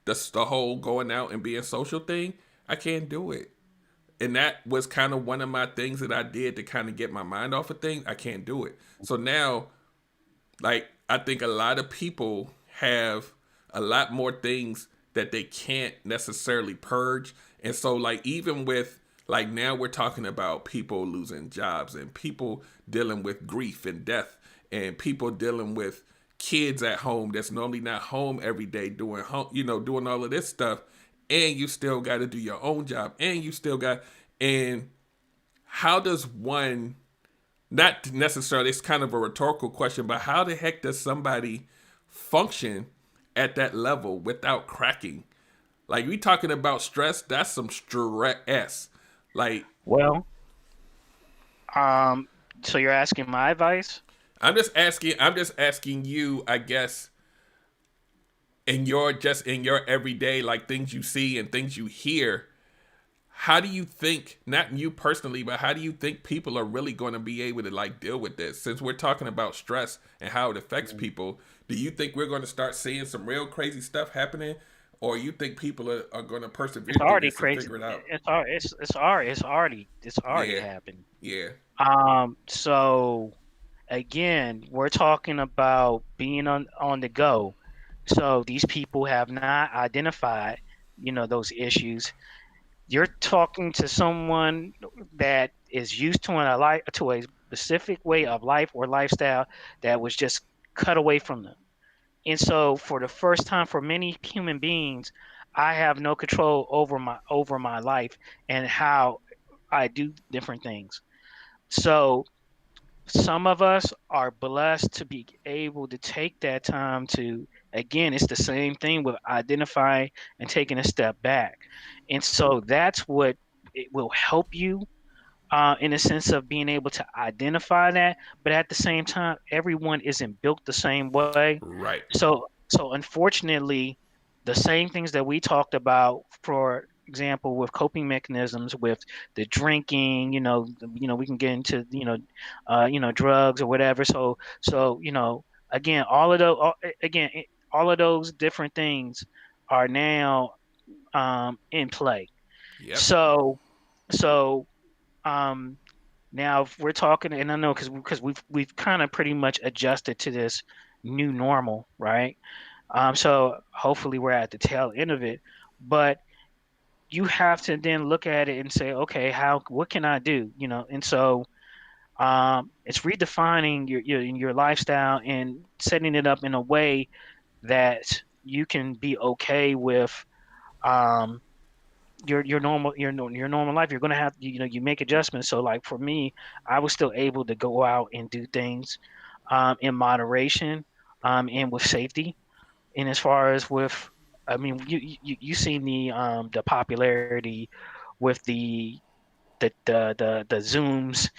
S1: the whole going out and being social thing, I can't do it. And that was kind of one of my things that I did to kind of get my mind off of things. I can't do it. So now, like, I think a lot of people have a lot more things that they can't necessarily purge. And so, like, even with, like, now we're talking about people losing jobs and people dealing with grief and death and people dealing with kids at home that's normally not home every day doing home, doing all of this stuff. And you still got to do your own job, and you still got, and how does one, not necessarily, it's kind of a rhetorical question, but how the heck does somebody function at that level without cracking? Like, we talking about stress, that's some stress. Like,
S3: Well, um, so you're asking my advice?
S1: I'm just asking you, I guess, in your everyday, like, things you see and things you hear, how do you think, not you personally, but how do you think people are really going to be able to, like, deal with this? Since we're talking about stress and how it affects people, do you think we're going to start seeing some real crazy stuff happening, or you think people are going to persevere
S3: It's
S1: through
S3: already
S1: this and
S3: crazy.
S1: figure it out?
S3: It's already
S1: Yeah,
S3: happened.
S1: yeah.
S3: So again, we're talking about being on the go. So these people have not identified, those issues. You're talking to someone that is used to a specific way of life or lifestyle that was just cut away from them. And so for the first time for many human beings, I have no control over my life and how I do different things. So some of us are blessed to be able to take that time to, again, it's the same thing with identifying and taking a step back. And so that's what it will help you in the sense of being able to identify that, but at the same time, everyone isn't built the same way.
S1: Right.
S3: So unfortunately, the same things that we talked about, for example, with coping mechanisms, with the drinking, we can get into, drugs or whatever. So again, all of those different things are now in play.
S1: Yep.
S3: So so um, now, if we're talking, and I know because we've kind of pretty much adjusted to this new normal, right? So hopefully we're at the tail end of it, but you have to then look at it and say, okay, what can I do? And so it's redefining your lifestyle and setting it up in a way that you can be okay with um, your normal life. You're gonna have, you make adjustments. So like for me, I was still able to go out and do things in moderation, and with safety. And as far as with, I mean, you seen the popularity with the Zooms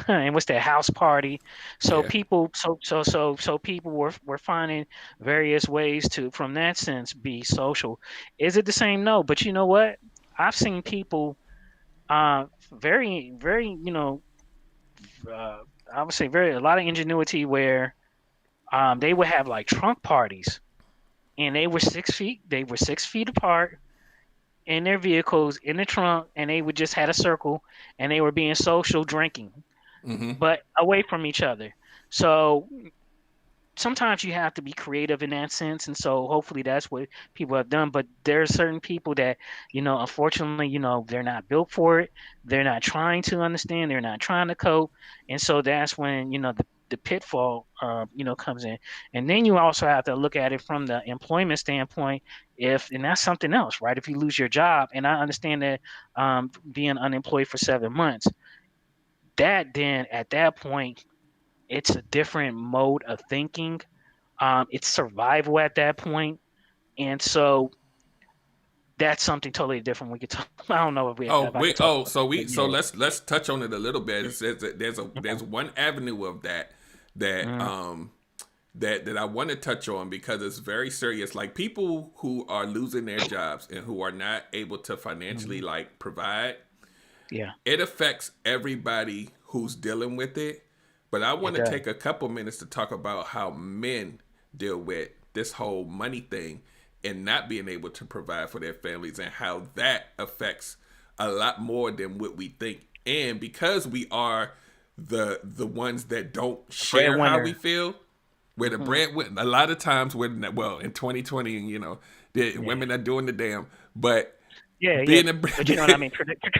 S3: and what's that, house party. So
S1: Yeah.
S3: people were finding various ways to, from that sense, be social. Is it the same? No, but you know what? I've seen people very, uh, I would say very, a lot of ingenuity where they would have like trunk parties, and they were 6 feet apart in their vehicles in the trunk, and they would just had a circle, and they were being social drinking,
S1: Mm-hmm.
S3: but away from each other. So sometimes you have to be creative in that sense, and so hopefully that's what people have done. But there are certain people that, unfortunately, they're not built for it. They're not trying to understand, they're not trying to cope. And so that's when, the pitfall comes in. And then you also have to look at it from the employment standpoint. If And that's something else, right? If you lose your job, and I understand that, being unemployed for 7 months, that then at that point, it's a different mode of thinking. It's survival at that point, and so that's something totally different. We could talk. I don't know
S1: Oh,
S3: if I could talk about that, but
S1: so
S3: yeah.
S1: let's touch on it a little bit. It says that
S3: Okay.
S1: there's one avenue of that
S3: Mm,
S1: that I want to touch on because it's very serious. Like people who are losing their jobs and who are not able to financially
S3: mhm.
S1: like provide,
S3: Yeah,
S1: it affects everybody who's dealing with it. But I want
S3: it
S1: to
S3: does.
S1: take a couple minutes to talk about how men deal with this whole money thing and not being able to provide for their families and how that affects a lot more than what we think. And because we are the ones that don't
S3: The
S1: share how we
S3: breadwinner.
S1: feel, we're the
S3: Hmm.
S1: breadwinner. A lot of times, well, in 2020, the
S3: Yeah,
S1: women are doing the damn. But
S3: yeah.
S1: being a
S3: But you know what I mean.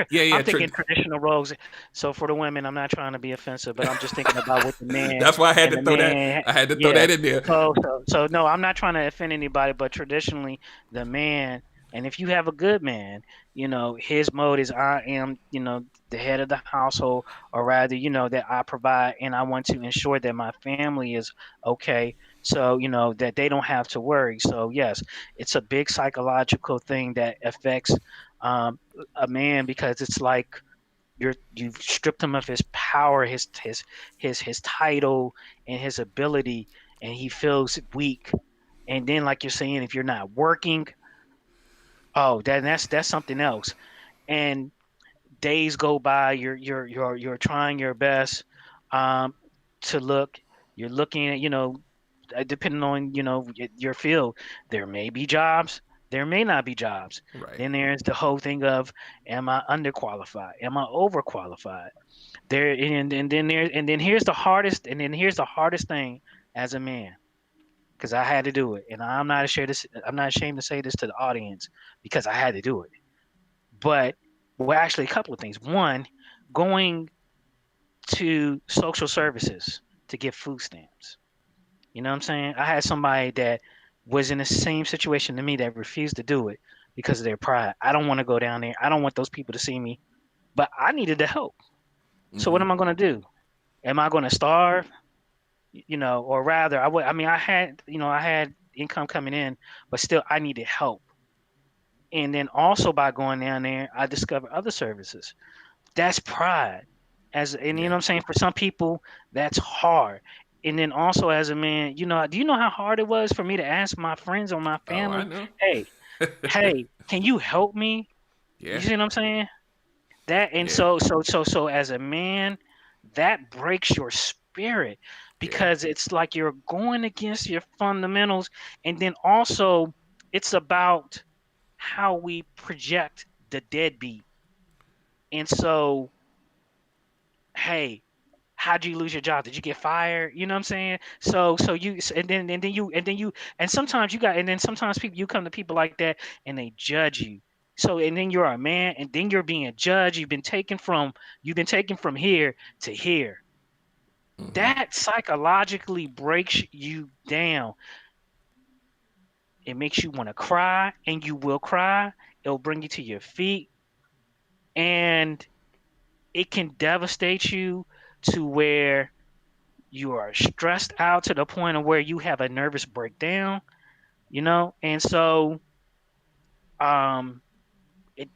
S1: yeah, yeah,
S3: I'm thinking traditional roles. So for the women, I'm not trying to be offensive, but I'm just thinking about what the man
S1: that's why I had
S3: and
S1: to
S3: the
S1: throw that.
S3: man.
S1: I had to throw
S3: Yeah.
S1: that in there.
S3: So no, I'm not trying to offend anybody, but traditionally, the man, and if you have a good man, his mode is, I am, the head of the household, or rather, that I provide, and I want to ensure that my family is okay. So, that they don't have to worry. So, yes, it's a big psychological thing that affects um, a man, because it's like you've stripped him of his power, his title, and his ability, and he feels weak. And then, like you're saying, if you're not working, oh, that's something else. And days go by, you're trying your best um, to look. You're looking at, depending on, your field. There may be jobs, there may not be jobs.
S1: Right.
S3: Then there's the whole thing of, am I underqualified, am I overqualified? There and then here's the hardest thing as a man, because I had to do it, and I'm not ashamed to say this to the audience, because I had to do it. But, well, actually, a couple of things. One, going to social services to get food stamps. You know what I'm saying? I had somebody that was in the same situation to me that refused to do it because of their pride. I don't want to go down there. I don't want those people to see me, but I needed the help. So what
S1: Mm-hmm.
S3: am I going to do? Am I going to starve? Or rather, I would. I mean, I had income coming in, but still, I needed help. And then also by going down there, I discovered other services. That's pride. And you know
S1: Yeah.
S3: what I'm saying? For some people, that's hard. And then also as a man, do you know how hard it was for me to ask my friends or my
S1: Oh, I
S3: family,
S1: know.
S3: hey, hey, can you help me? You
S1: Yeah.
S3: see what I'm saying? That and
S1: Yeah.
S3: so as a man, that breaks your spirit
S1: Yeah.
S3: because it's like you're going against your fundamentals, and then also it's about how we project the deadbeat. And so, hey, how'd you lose your job? Did you get fired? You know what I'm saying? And sometimes you got and then sometimes people you come to people like that and they judge you. So and then you're a man and then you're being judged. You've been taken from here to here.
S1: Mm-hmm.
S3: That psychologically breaks you down. It makes you want to cry and you will cry. It'll bring you to your feet and it can devastate you to where you are stressed out to the point of where you have a nervous breakdown, and so um it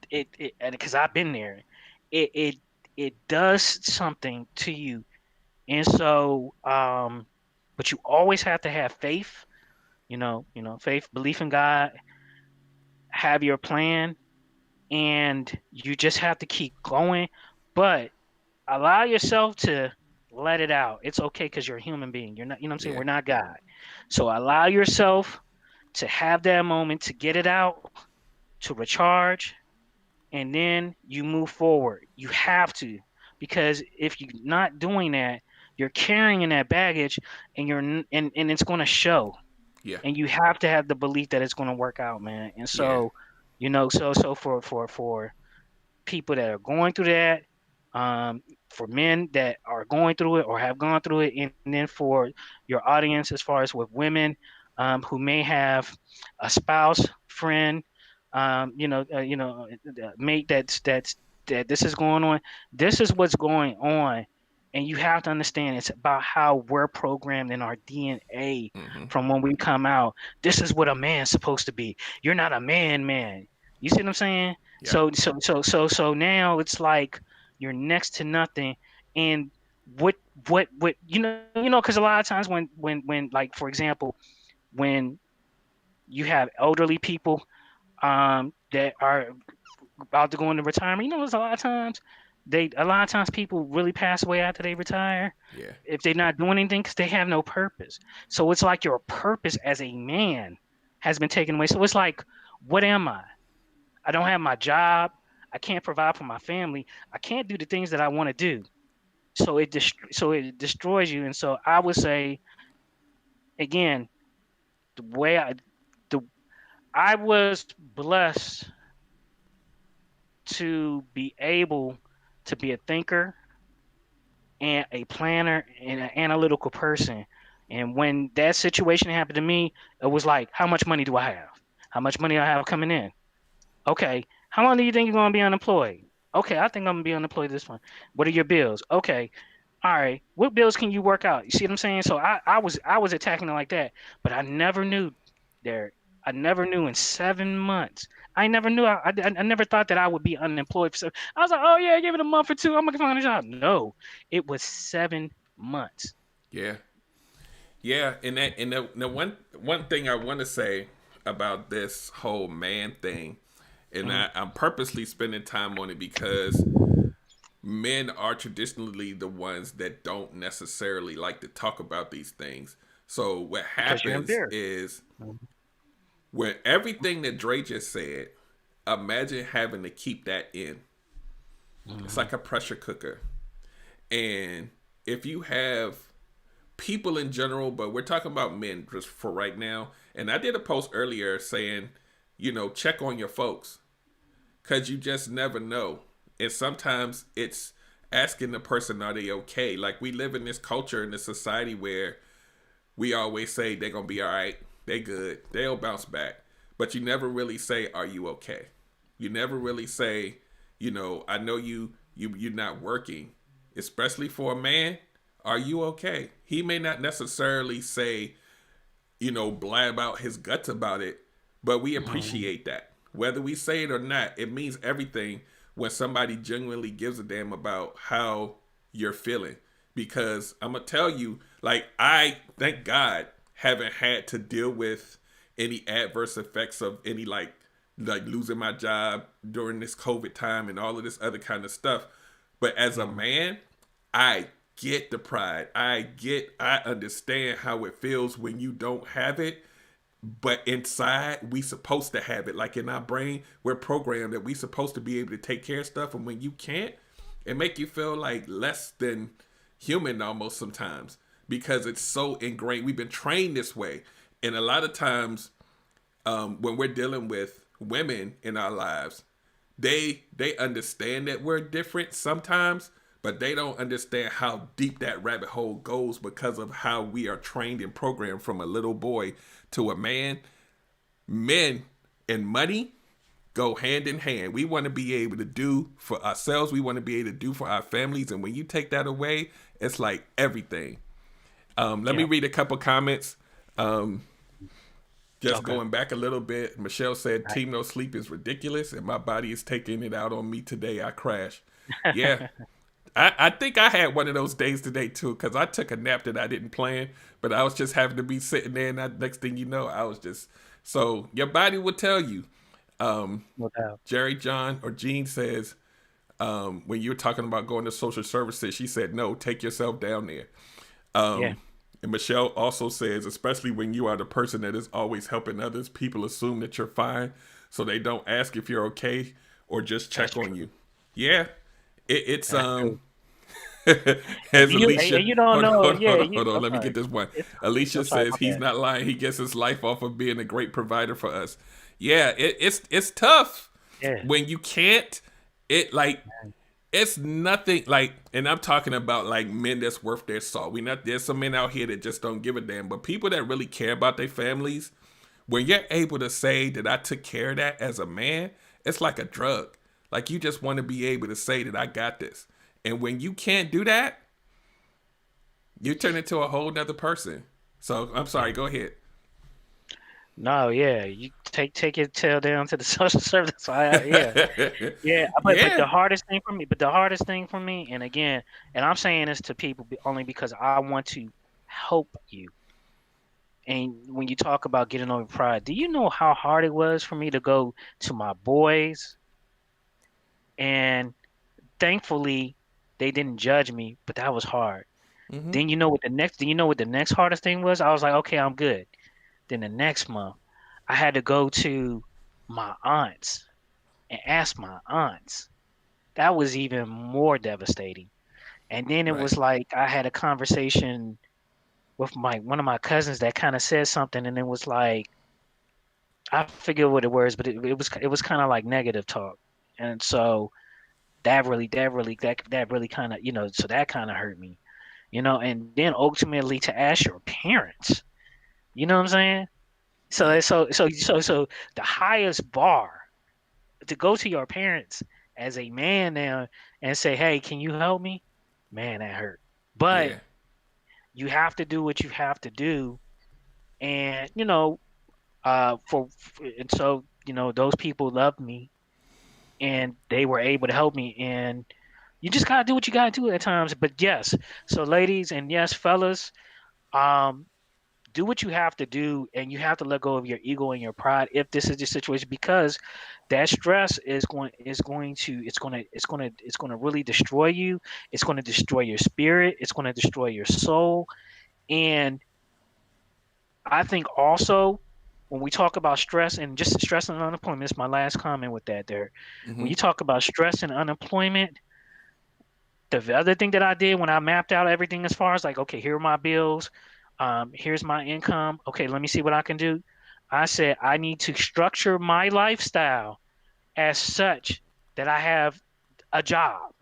S3: and because I've been there, it it does something to you. And so but you always have to have faith, faith, belief in God, have your plan, and you just have to keep going, but allow yourself to let it out. It's okay because you're a human being. You're not, you know what I'm saying?
S1: Yeah.
S3: We're not God. So allow yourself to have that moment to get it out, to recharge, and then you move forward. You have to, because if you're not doing that, you're carrying in that baggage, and and it's going to show.
S1: Yeah.
S3: And you have to have the belief that it's going to work out, man. And
S1: Yeah.
S3: so, so for people that are going through that, for men that are going through it or have gone through it, and then for your audience, as far as with women who may have a spouse, friend, mate that this is going on. This is what's going on, and you have to understand it's about how we're programmed in our DNA
S1: Mm-hmm.
S3: from when we come out. This is what a man's supposed to be. You're not a man. You see what I'm saying?
S1: Yeah.
S3: So now it's like you're next to nothing. And what because a lot of times when like for example, when you have elderly people that are about to go into retirement, there's a lot of times people really pass away after they retire
S1: Yeah.
S3: if they're not doing anything because they have no purpose. So it's like your purpose as a man has been taken away. So it's like, what am I? I don't have my job. I can't provide for my family. I can't do the things that I want to do. So it destroys you. And so I would say again, the way the I was blessed to be able to be a thinker and a planner and an analytical person. And when that situation happened to me, it was like, how much money do I have? How much money I have coming in? Okay. How long do you think you're going to be unemployed? Okay, I think I'm going to be unemployed this one. What are your bills? Okay. All right. What bills can you work out? You see what I'm saying? So I was attacking it like that, but I never knew, Derek. I never knew in 7 months. I never knew. I never thought that I would be unemployed for. I was like, oh yeah, give it a month or two. I'm gonna find a job. No, it was 7 months.
S1: Yeah. Yeah. And the one thing I want to say about this whole man thing, and
S3: Mhm.
S1: I'm purposely spending time on it because men are traditionally the ones that don't necessarily like to talk about these things. So what
S3: Because you're
S1: happens
S3: embarrassed.
S1: is
S3: Mhm.
S1: when everything that Dre just said, imagine having to keep that in. It's
S3: Mhm.
S1: like a pressure cooker. And if you have people in general, but we're talking about men just for right now. And I did a post earlier saying, check on your folks because you just never know. And sometimes it's asking the person, are they okay? Like we live in this culture, in this society where we always say they're going to be all right. They good. They'll bounce back. But you never really say, are you okay? You never really say, I know you're not working, especially for a man. Are you okay? He may not necessarily say, blab out his guts about it, but we
S3: Mhm.
S1: appreciate that. Whether we say it or not, it means everything when somebody genuinely gives a damn about how you're feeling. Because I'm gonna tell you, like, I thank God haven't had to deal with any adverse effects of any like losing my job during this COVID time and all of this other kind of stuff. But as a man, I get the pride. I understand how it feels when you don't have it. But inside, we supposed to have it. Like in our brain, we're programmed that we supposed to be able to take care of stuff. And when you can't, it make you feel like less than human almost sometimes, because it's so ingrained. We've been trained this way. And a lot of times, when we're dealing with women in our lives, they understand that we're different sometimes, but they don't understand how deep that rabbit hole goes because of how we are trained and programmed from a little boy to a man. Men and money go hand in hand. We want to be able to do for ourselves. We want to be able to do for our families. And when you take that away, it's like everything. Let me read a couple comments. Just going back a little bit, Michelle said, Team No Sleep is ridiculous, and my body is taking it out on me today. I crashed. Yeah. I think I had one of those days today, too, because I took a nap that I didn't plan, but I was just having to be sitting there, and next thing you know, I was just... So your body will tell you.
S3: No doubt.
S1: Jerry John or Jean says, when you were talking about going to social services, she said, no, take yourself down there. And Michelle also says, especially when you are the person that is always helping others, people assume that you're fine, so they don't ask if you're okay or just check on you. Yeah, it's as Alicia.
S3: You don't know.
S1: Hold on. Let me get this one. Alicia says he's not lying. He gets his life off of being a great provider for us. Yeah, it's tough when you can't. It's nothing like, and I'm talking about like men that's worth their salt. There's some men out here that just don't give a damn, but people that really care about their families, when you're able to say that I took care of that as a man, it's like a drug. Like you just want to be able to say that I got this. And when you can't do that, you turn into a whole nother person. So I'm sorry, go ahead.
S3: No, you take your tail down to the social service. But the hardest thing for me, and again, and I'm saying this to people only because I want to help you. And when you talk about getting over pride, do you know how hard it was for me to go to my boys? And thankfully, they didn't judge me, but that was hard.
S1: Mm-hmm.
S3: Then you know what the next hardest thing was? I was like, okay, I'm good. Then the next month, I had to go to my aunts and ask my aunts. That was even more devastating. And then it was like I had a conversation with one of my cousins that kind of said something, and it was like, I forget what it was, but it was kind of like negative talk. And so that really kind of, so that kind of hurt me, and then ultimately to ask your parents, you know what I'm saying? So the highest bar to go to your parents as a man now and say, hey, can you help me? Man, that hurt. But you have to do what you have to do. And, so, those people loved me and they were able to help me. And you just got to do what you got to do at times. But yes, so ladies and yes, fellas, do what you have to do, and you have to let go of your ego and your pride if this is the situation, because that stress is going to really destroy you. It's going to destroy your spirit. It's going to destroy your soul. And I think also when we talk about stress and just stress and unemployment, it's my last comment with that there. Mm-hmm. When you talk about stress and unemployment, the other thing that I did when I mapped out everything as far as like, okay, here are my bills. Here's my income. Okay, let me see what I can do. I said I need to structure my lifestyle as such that I have a job.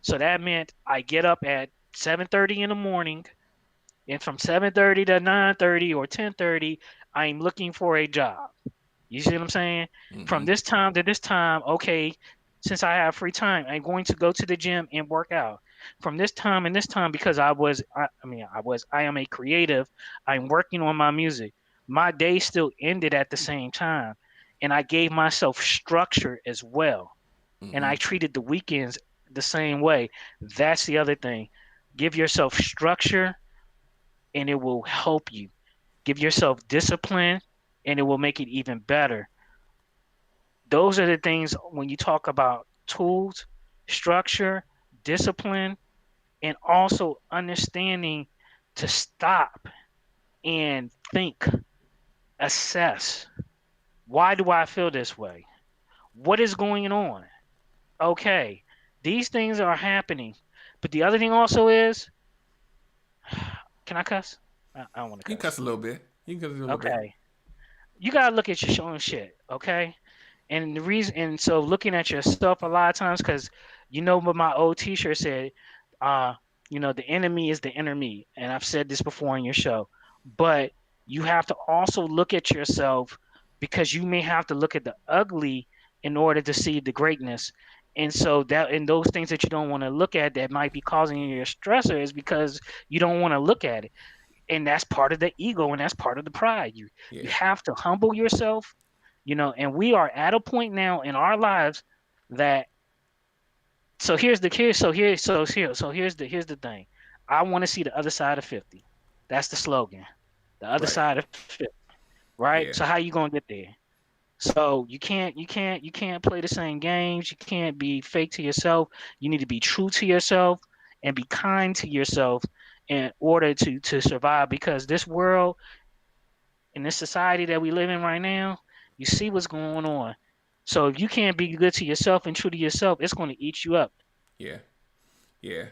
S3: So that meant I get up at 7:30 in the morning, and from 7:30 to 9:30 or 10:30, I'm looking for a job. You see what I'm saying? Mm-hmm. From this time to this time, okay, since I have free time, I'm going to go to the gym and work out. From this time and this time, because I am a creative, I'm working on my music. My day still ended at the same time. And I gave myself structure as well. Mm-hmm. And I treated the weekends the same way. That's the other thing. Give yourself structure, and it will help you. Give yourself discipline, and it will make it even better. Those are the things when you talk about tools, structure, discipline, and also understanding to stop and think, assess. Why do I feel this way? What is going on? Okay, these things are happening. But the other thing also is, can I cuss? I don't want to
S1: You can
S3: cuss.
S1: cuss a little bit. You can cuss a little bit.
S3: Okay. You gotta look at your own shit, okay? And the reason, and so looking at yourself a lot of times, because you know what my old T-shirt said, uh, the enemy is the inner me, and I've said this before on your show, but you have to also look at yourself because you may have to look at the ugly in order to see the greatness. And so that, and those things that you don't want to look at that might be causing you your stressor is because you don't want to look at it, and that's part of the ego, and that's part of the pride. You
S1: Yeah.
S3: have to humble yourself, and we are at a point now in our lives that, so here's the here so here so here so here's the thing. I want to see the other side of 50. That's the slogan. The other
S1: Right.
S3: side of 50. Right?
S1: Yeah.
S3: So how you going to get there? So you can't play the same games. You can't be fake to yourself. You need to be true to yourself and be kind to yourself in order to survive, because this world, in this society that we live in right now, you see what's going on. So if you can't be good to yourself and true to yourself, it's going to eat you up.
S1: Yeah. Yeah.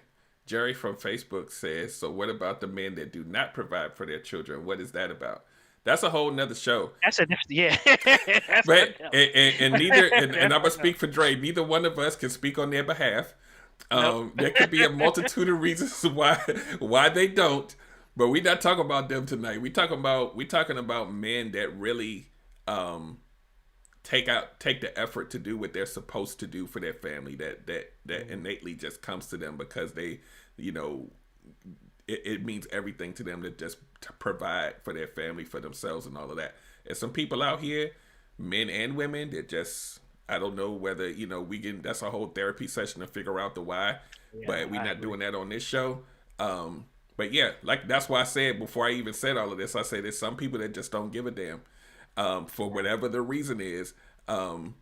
S1: Jerry from Facebook says, so what about the men that do not provide for their children? What is that about? That's a whole nother show.
S3: That's a yeah. That's
S1: But
S3: a,
S1: and neither and I'm gonna
S3: that's a,
S1: speak for Dre. Neither one of us can speak on their behalf.
S3: nope.
S1: There could be a multitude of reasons why they don't, but we're not talking about them tonight. We talking about men that really take the effort to do what they're supposed to do for their family. That innately just comes to them because they, you know, it means everything to them to just to provide for their family, for themselves, and all of that. There's some people out here, men and women, that just, I don't know whether, we can, that's a whole therapy session to figure out the why,
S3: Yeah,
S1: but we're
S3: I
S1: not
S3: agree.
S1: doing that on this show. But yeah, like that's why I said before I even said all of this, I said there's some people that just don't give a damn, for whatever the reason is. And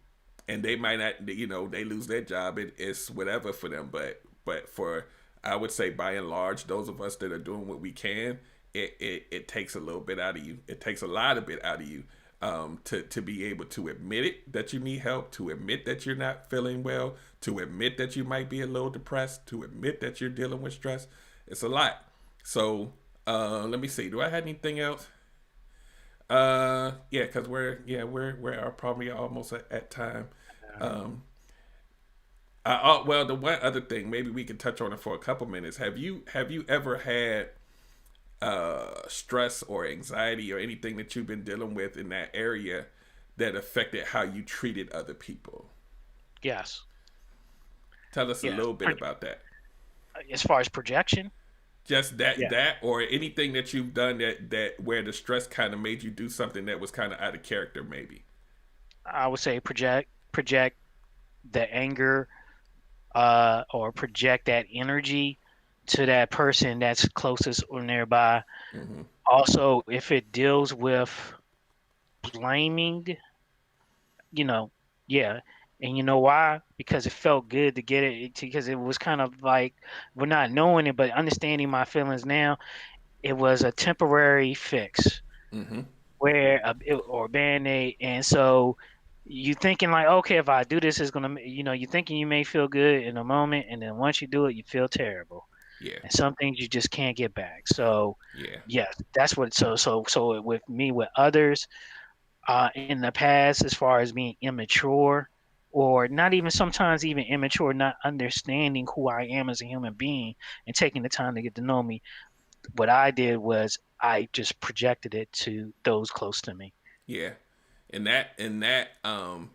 S1: they might not, they lose their job. It's whatever for them, but for, I would say by and large, those of us that are doing what we can, it takes a little bit out of you. It takes a lot of bit out of you, to be able to admit it that you need help, to admit that you're not feeling well, to admit that you might be a little depressed, to admit that you're dealing with stress. It's a lot. So let me see. Do I have anything else? Yeah, because we're probably almost at time. Um, well, the one other thing, maybe we can touch on it for a couple minutes. Have you ever had stress or anxiety or anything that you've been dealing with in that area that affected how you treated other people?
S3: Yes.
S1: Tell us a
S3: Yes.
S1: little bit about that.
S3: As far as projection,
S1: Just that
S3: yeah,
S1: that or anything that you've done that where the stress kind of made you do something that was kind of out of character, maybe.
S3: I would say project the anger, or project that energy to that person that's closest or nearby.
S1: Hmm.
S3: Also, if it deals with blaming, you know, yeah. And you know why? Because it felt good to get it, because it was kind of like, we're not knowing it, but understanding my feelings now, it was a temporary fix
S1: Hmm.
S3: where, or band-aid. And so you thinking like, okay, if I do this, it's gonna, you thinking you may feel good in a moment, and then once you do it, you feel terrible.
S1: Yeah.
S3: And some things you just can't get back. So
S1: Yeah.
S3: yes, that's what. So with me, with others, in the past, as far as being immature, or not even sometimes even immature, not understanding who I am as a human being and taking the time to get to know me, what I did was I just projected it to those close to me.
S1: Yeah, and that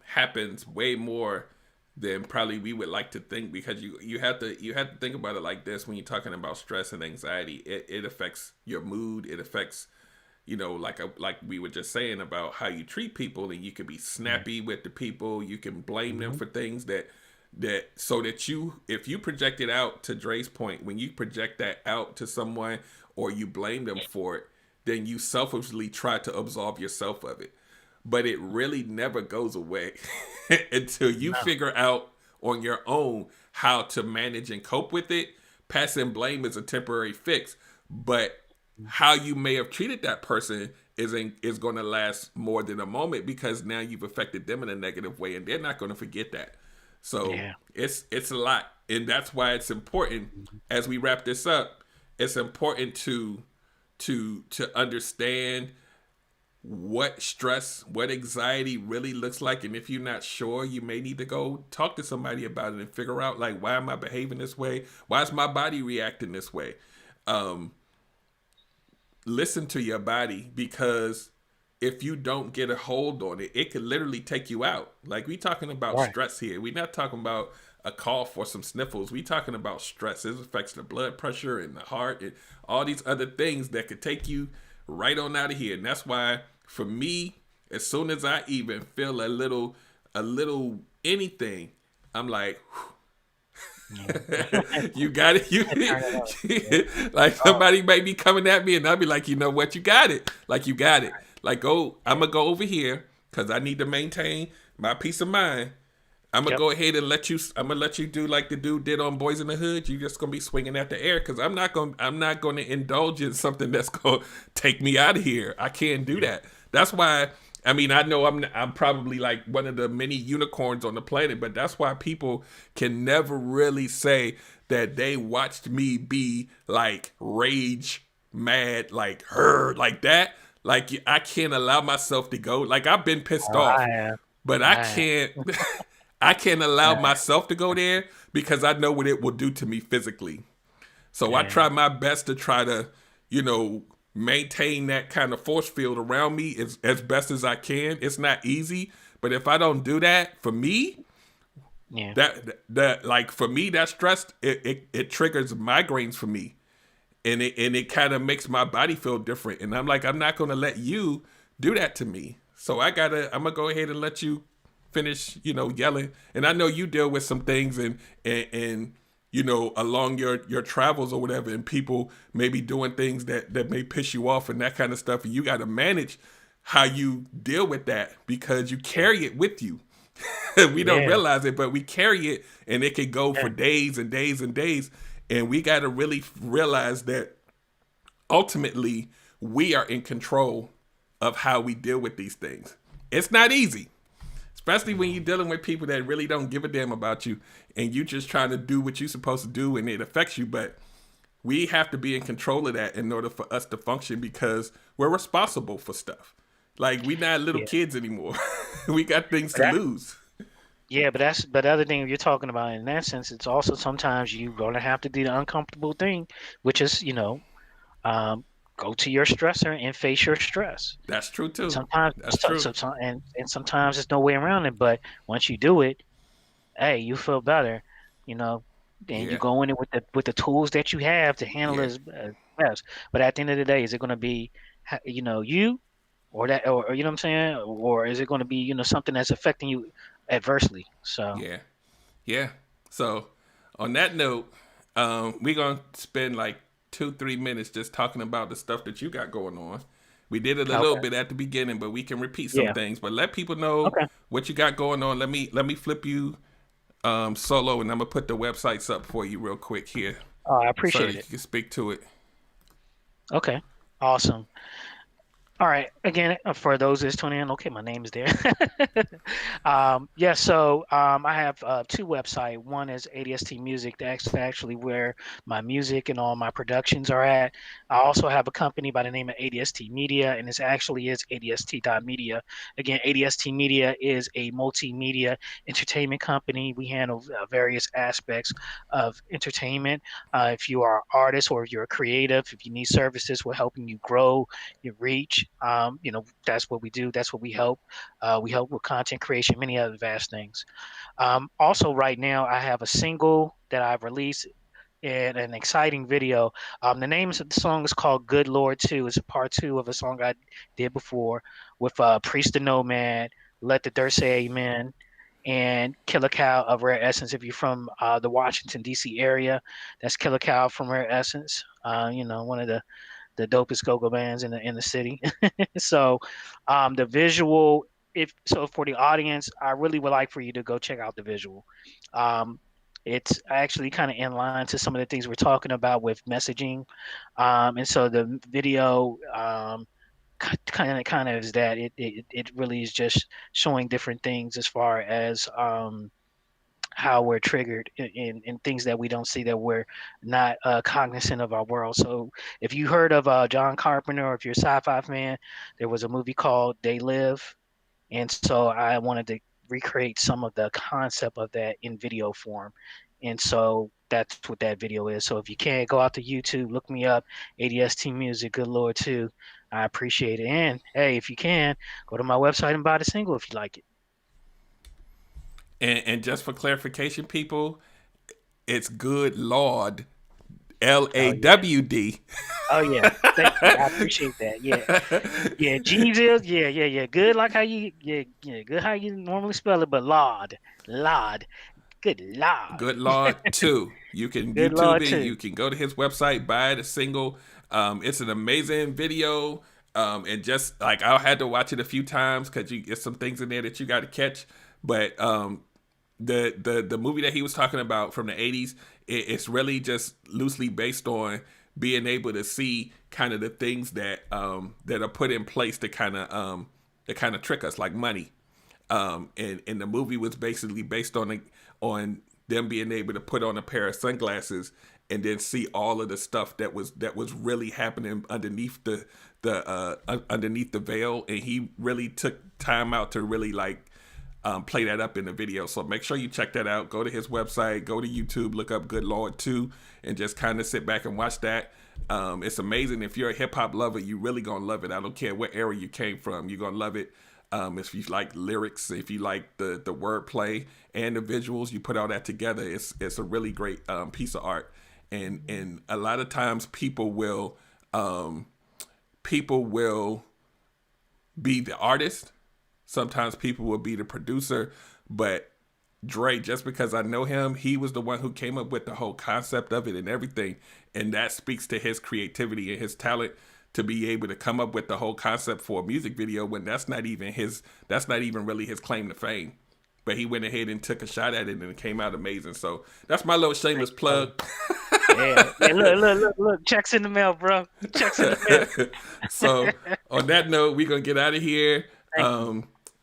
S1: happens way more than probably we would like to think, because you have to think about it like this. When you're talking about stress and anxiety, it affects your mood. It affects, like we were just saying about how you treat people, and you can be snappy with the people. You can blame them
S3: Hmm.
S1: for things that that so that if you project it out, to Dre's point, when you project that out to someone or you blame them for it, then you selfishly try to absolve yourself of it. But it really never goes away until you figure out on your own how to manage and cope with it. Passing blame is a temporary fix, but how you may have treated that person is going to last more than a moment, because now you've affected them in a negative way, and they're not going to forget that. So it's a lot, and that's why it's important, as we wrap this up. It's important to understand what stress, what anxiety really looks like, and if you're not sure, you may need to go talk to somebody about it and figure out, like, why am I behaving this way? Why is my body reacting this way? Listen to your body, because if you don't get a hold on it, it could literally take you out. Like, we talking about stress here. We're not talking about a cough or some sniffles. We talking about stress. It affects the blood pressure and the heart and all these other things that could take you right on out of here. And that's why, for me, as soon as I even feel a little anything, I'm like, you got it. Like, somebody may be coming at me, and I'll be like, you know what, you got it. Like, you got it. Like, I'm gonna go over here because I need to maintain my peace of mind. I'm gonna go ahead and let you do like the dude did on Boys in the Hood. You just gonna be swinging at the air, because I'm not gonna indulge in something that's gonna take me out of here. I can't do that. That's why. I mean, I know I'm probably like one of the many unicorns on the planet, but that's why people can never really say that they watched me be like rage mad, like her, like that. Like, I can't allow myself to go. Like, I've been pissed off, but I can't. I can't allow myself to go there, because I know what it will do to me physically. So I try my best to try to, maintain that kind of force field around me as best as I can. It's not easy, but if I don't do that, for me, that like, for me, that stress, it triggers migraines for me, and it kind of makes my body feel different. And I'm like, I'm not going to let you do that to me. So I'm gonna go ahead and let you finish, yelling. And I know you deal with some things and along your travels or whatever, and people may be doing things that may piss you off and that kind of stuff. And you got to manage how you deal with that, because you carry it with you. We don't realize it, but we carry it, and it can go for days and days and days. And we got to really realize that ultimately we are in control of how we deal with these things. It's not easy, especially when you're dealing with people that really don't give a damn about you, and you just trying to do what you're supposed to do, and it affects you. But we have to be in control of that in order for us to function, because we're responsible for stuff. Like, we're not little kids anymore. We got things to lose.
S3: Yeah, but the other thing you're talking about in that sense, it's also sometimes you're gonna have to do the uncomfortable thing, which is, go to your stressor and face your stress.
S1: That's true too.
S3: Sometimes
S1: That's true.
S3: and sometimes there's no way around it. But once you do it, hey, you feel better, and you go in it with the tools that you have to handle it as best. But at the end of the day, is it going to be, you, or that, or you know what I'm saying, or is it going to be, something that's affecting you adversely? So
S1: yeah. So on that note, we're gonna spend like 2-3 minutes just talking about the stuff that you got going on. We did it a little bit at the beginning, but we can repeat some things. But let people know what you got going on. Let me flip you solo, and I'm gonna put the websites up for you real quick here.
S3: Oh, I appreciate
S1: so
S3: it.
S1: You can speak to it.
S3: Okay, awesome. All right. Again, for those that's tuning in, okay, my name is there. So I have two websites. One is ADST Music. That's actually where my music and all my productions are at. I also have a company by the name of ADST Media, and it actually is ADST.media. Again, ADST Media is a multimedia entertainment company. We handle various aspects of entertainment. If you are an artist or if you're a creative, if you need services, we're helping you grow your reach. That's what we do. That's what we help. We help with content creation, many other vast things. Also, right now, I have a single that I've released and an exciting video. The name of the song is called Good Lord 2. It's a part 2 of a song I did before with Priest the Nomad, Let the Dirt Say Amen, and Killer Cow of Rare Essence. If you're from the Washington D.C. area, that's Killer Cow from Rare Essence. One of the dopest go-go bands in the city. So, the visual. For the audience, I really would like for you to go check out the visual. It's actually kind of in line to some of the things we're talking about with messaging, and so the video kind of is that it really is just showing different things as far as how we're triggered in things that we don't see, that we're not cognizant of our world. So if you heard of John Carpenter, or if you're a sci-fi fan, there was a movie called They Live, and so I wanted to recreate some of the concept of that in video form. And so that's what that video is. So if you can, go out to YouTube, look me up, ADST Music, Good Lord 2. I appreciate it. And hey, if you can, go to my website and buy the single if you like it.
S1: And just for clarification, people, it's Good Lord, LAWD.
S3: Oh yeah, thank you. I appreciate that. Yeah. Jesus, yeah. Good, like how you, good how you normally spell it, but Lord, good Lord.
S1: Good Lord 2. You can
S3: Good
S1: YouTube
S3: Lord
S1: it.
S3: 2.
S1: You can go to his website, buy the single. It's an amazing video. And just like I had to watch it a few times because there's some things in there that you got to catch. But the movie that he was talking about from the 80s, it's really just loosely based on being able to see kind of the things that are put in place to kind of trick us, like money. And the movie was basically based on them being able to put on a pair of sunglasses and then see all of the stuff that was really happening underneath the veil. And he really took time out to really play that up in the video. So make sure you check that out. Go to his website, go to YouTube, look up Good Lord 2, and just kind of sit back and watch that. It's amazing. If you're a hip hop lover, you really gonna love it. I don't care what era you came from, you're gonna love it. If you like lyrics, if you like the wordplay and the visuals, you put all that together, it's a really great piece of art. And a lot of times people will be the artist. Sometimes people will be the producer, but Dre, just because I know him, he was the one who came up with the whole concept of it and everything. And that speaks to his creativity and his talent to be able to come up with the whole concept for a music video when that's not even really his claim to fame. But he went ahead and took a shot at it and it came out amazing. So that's my little shameless plug.
S3: Yeah, look, checks in the mail, bro. Checks in the mail.
S1: So on that note, we're going to get out of here.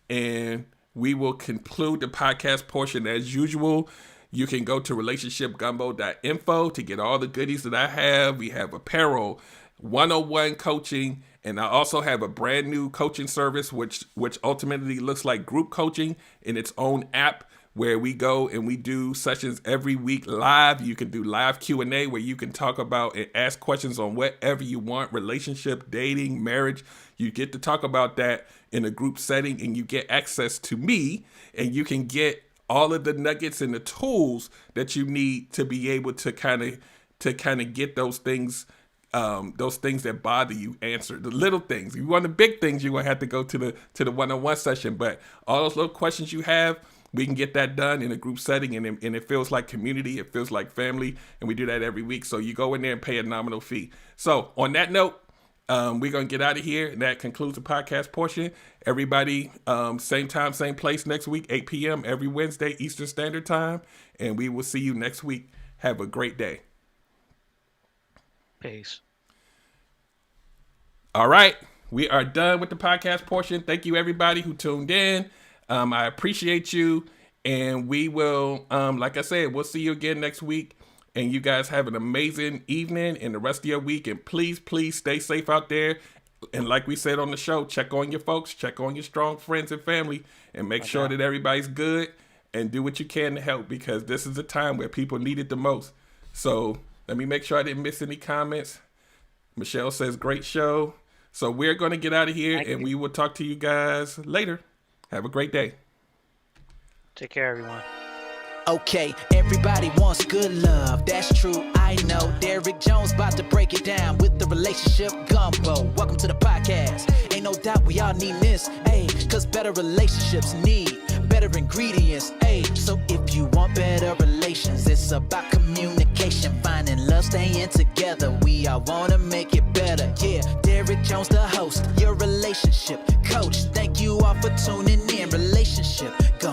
S1: And we will conclude the podcast portion as usual. You can go to relationshipgumbo.info to get all the goodies that I have. We have apparel, 101 coaching, and I also have a brand new coaching service, which ultimately looks like group coaching in its own app, where we go and we do sessions every week live. You can do live Q&A where you can talk about and ask questions on whatever you want, relationship, dating, marriage. You get to talk about that in a group setting, and you get access to me, and you can get all of the nuggets and the tools that you need to be able to kind of get those things that bother you answered. The little things. If you want the big things, you're gonna have to go to the one-on-one session. But all those little questions you have, we can get that done in a group setting, and it feels like community. It feels like family, and we do that every week. So you go in there and pay a nominal fee. So on that note, we're going to get out of here, and that concludes the podcast portion. Everybody, same time, same place next week, 8 p.m. every Wednesday, Eastern Standard Time, and we will see you next week. Have a great day.
S3: Peace.
S1: All right, we are done with the podcast portion. Thank you, everybody who tuned in. I appreciate you, and we will, like I said, we'll see you again next week. And you guys have an amazing evening and the rest of your week. And please, please stay safe out there. And like we said on the show, check on your folks, check on your strong friends and family, and make sure that everybody's good, and do what you can to help, because this is a time where people need it the most. So let me make sure I didn't miss any comments. Michelle says, great show. So we're going to get out of here, and we will talk to you guys later. Have a great day.
S3: Take care, everyone.
S2: Okay, everybody wants good love, that's true, I know. Derrick Jones about to break it down with the relationship gumbo. Welcome to the podcast. Ain't no doubt we all need this, cause better relationships need better better ingredients. Hey, so if you want better relations, it's about communication, finding love, staying together. We all wanna make it better. Yeah, Derrick Jones, the host, your relationship coach. Thank you all for tuning in. Relationship